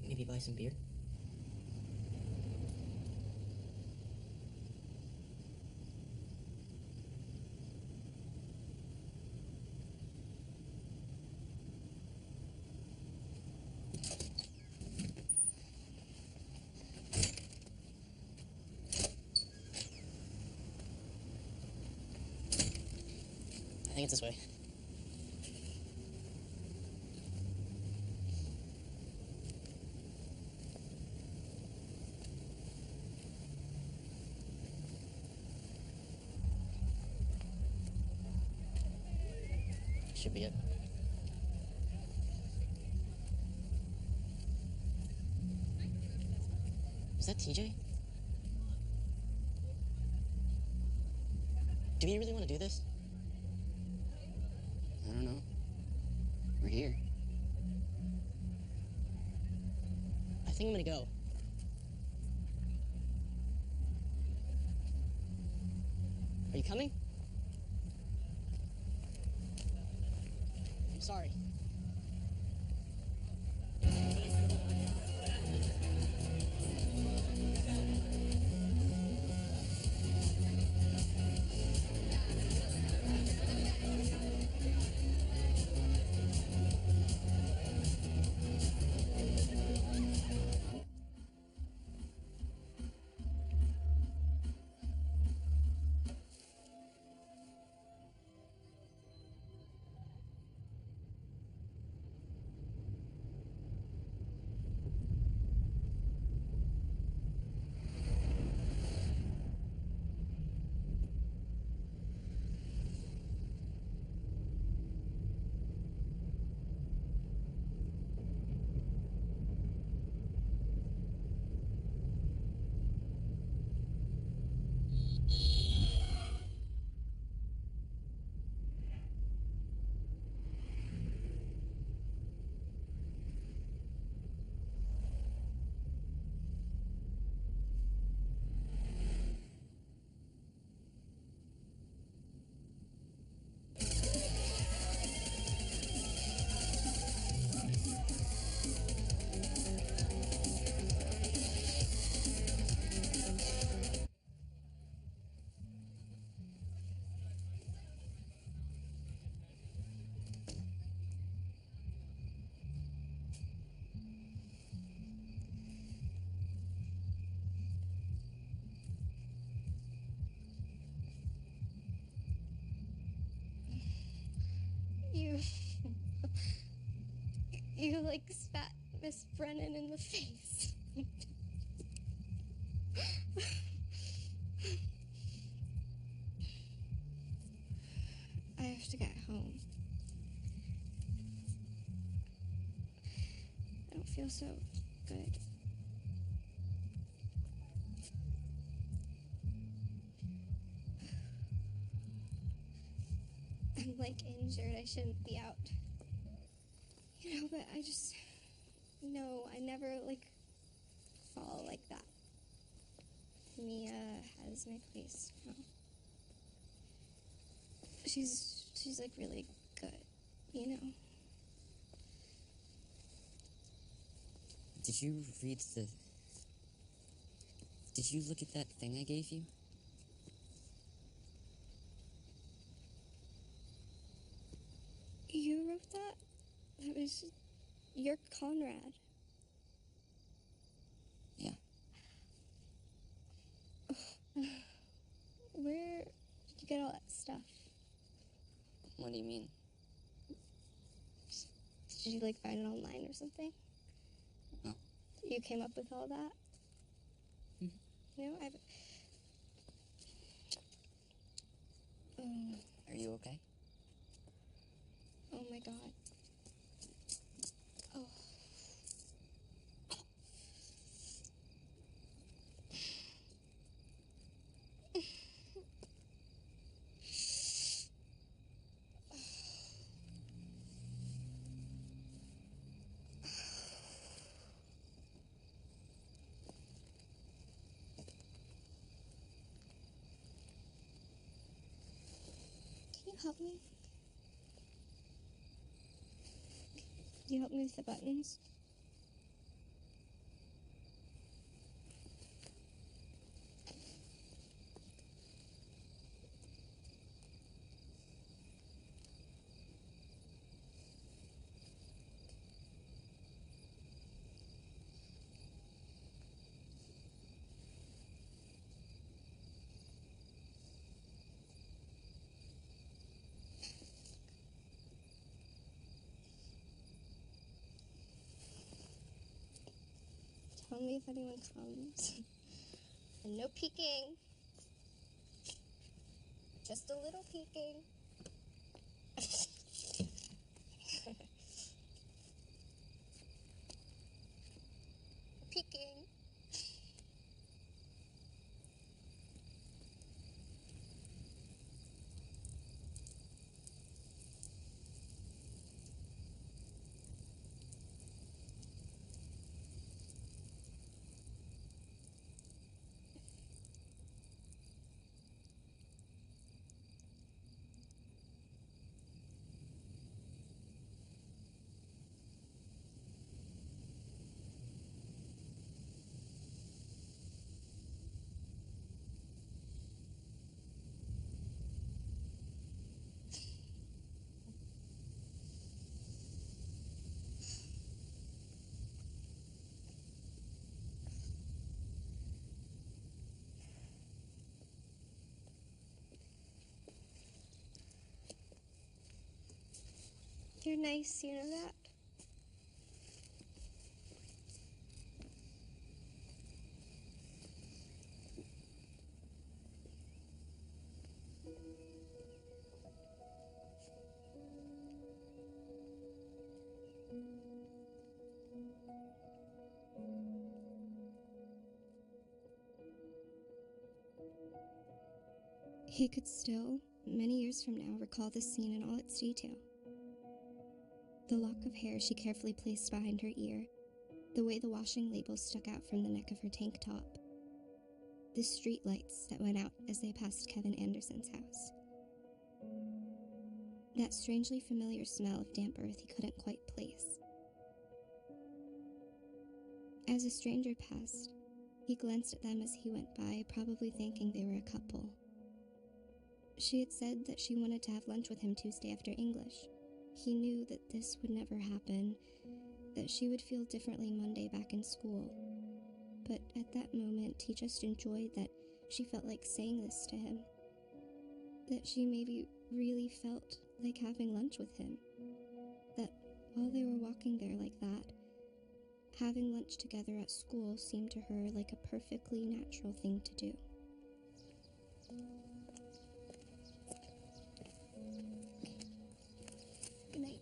maybe buy some beer? I think it's this way. Should be it. Is that TJ? Do we really want to do this? I don't know. We're here. I think I'm gonna go. Are you coming? I'm sorry. You like spat Miss Brennan in the face. I have to get home. I don't feel so good. I'm like injured. I shouldn't be out. You know, but I just know I never like fall like that. Mia has my place now. She's like really good, you know. Did you read the... Did you look at that thing I gave you? You wrote that? That was... You're Conrad. Yeah. Where did you get all that stuff? What do you mean? Did you like find it online or something? No. You came up with all that? You know, I've... Are you okay? Oh my god. Oh. Can you help me? Can you help me with the buttons? Tell me if anyone comes. And no peeking. Just a little peeking. Peeking. You're nice, you know that? He could still, many years from now, recall the scene in all its detail. The lock of hair she carefully placed behind her ear, the way the washing label stuck out from the neck of her tank top, the street lights that went out as they passed Kevin Anderson's house. That strangely familiar smell of damp earth he couldn't quite place. As a stranger passed, he glanced at them as he went by, probably thinking they were a couple. She had said that she wanted to have lunch with him Tuesday after English. He knew that this would never happen, that she would feel differently Monday back in school. But at that moment, he just enjoyed that she felt like saying this to him. That she maybe really felt like having lunch with him. That While they were walking there like that, having lunch together at school seemed to her like a perfectly natural thing to do. Good night.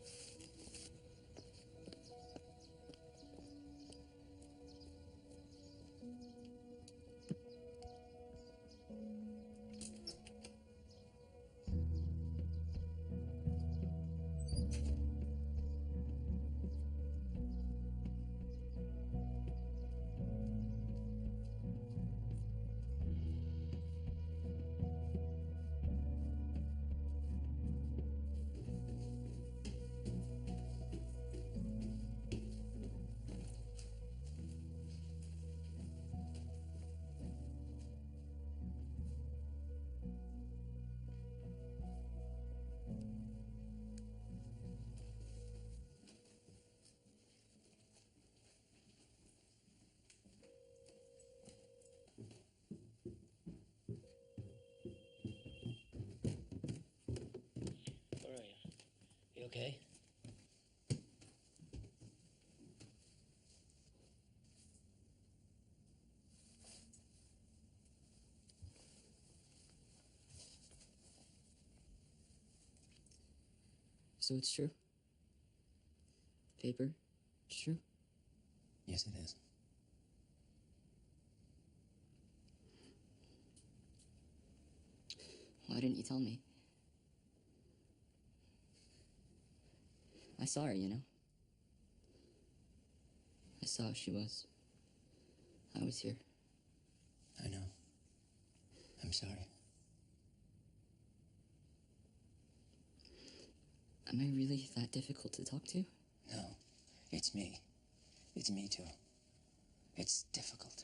Where are you? You okay? So it's true? Paper? It's true? Yes, it is. Why didn't you tell me? I saw her, you know? I saw how she was. I was here. I know. I'm sorry. Am I really that difficult to talk to? No, it's me. It's me too. It's difficult.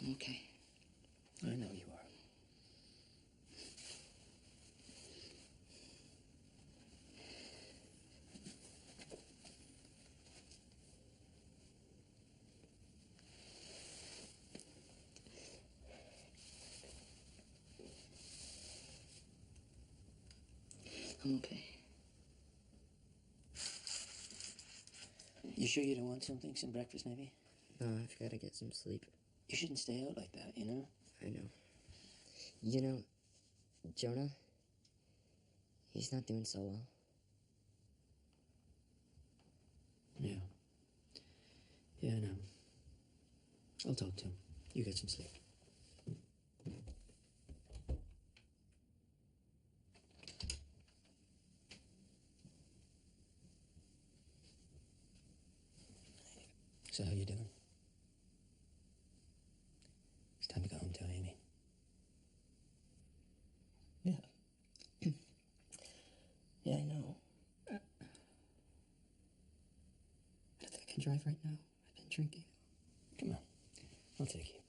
I'm okay. I know you are. I'm okay. You sure you don't want something? Some breakfast, maybe? No, I've got to get some sleep. You shouldn't stay out like that, you know? I know. You know, Jonah, he's not doing so well. Yeah. Yeah, I know. I'll talk to him. You get some sleep. So how you doing? It's time to go home, tell Amy. Yeah. Yeah, I know. I don't think I can drive right now. I've been drinking. Come on. I'll take you.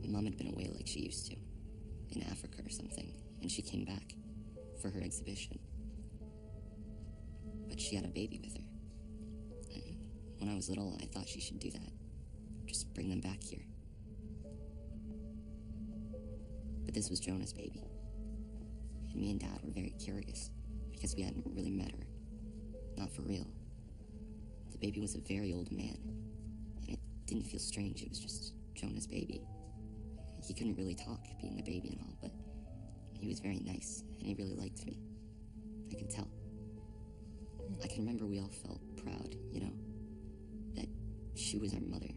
Mom had been away like she used to, in Africa or something, and she came back for her exhibition. But she had a baby with her. And when I was little, I thought she should do that. Just bring them back here. But this was Jonah's baby. And me and Dad were very curious, because we hadn't really met her. Not for real. The baby was a very old man, and it didn't feel strange, it was just Jonah's baby. He couldn't really talk, being a baby and all, but he was very nice, and he really liked me. I could tell. I can remember we all felt proud, you know, that she was our mother,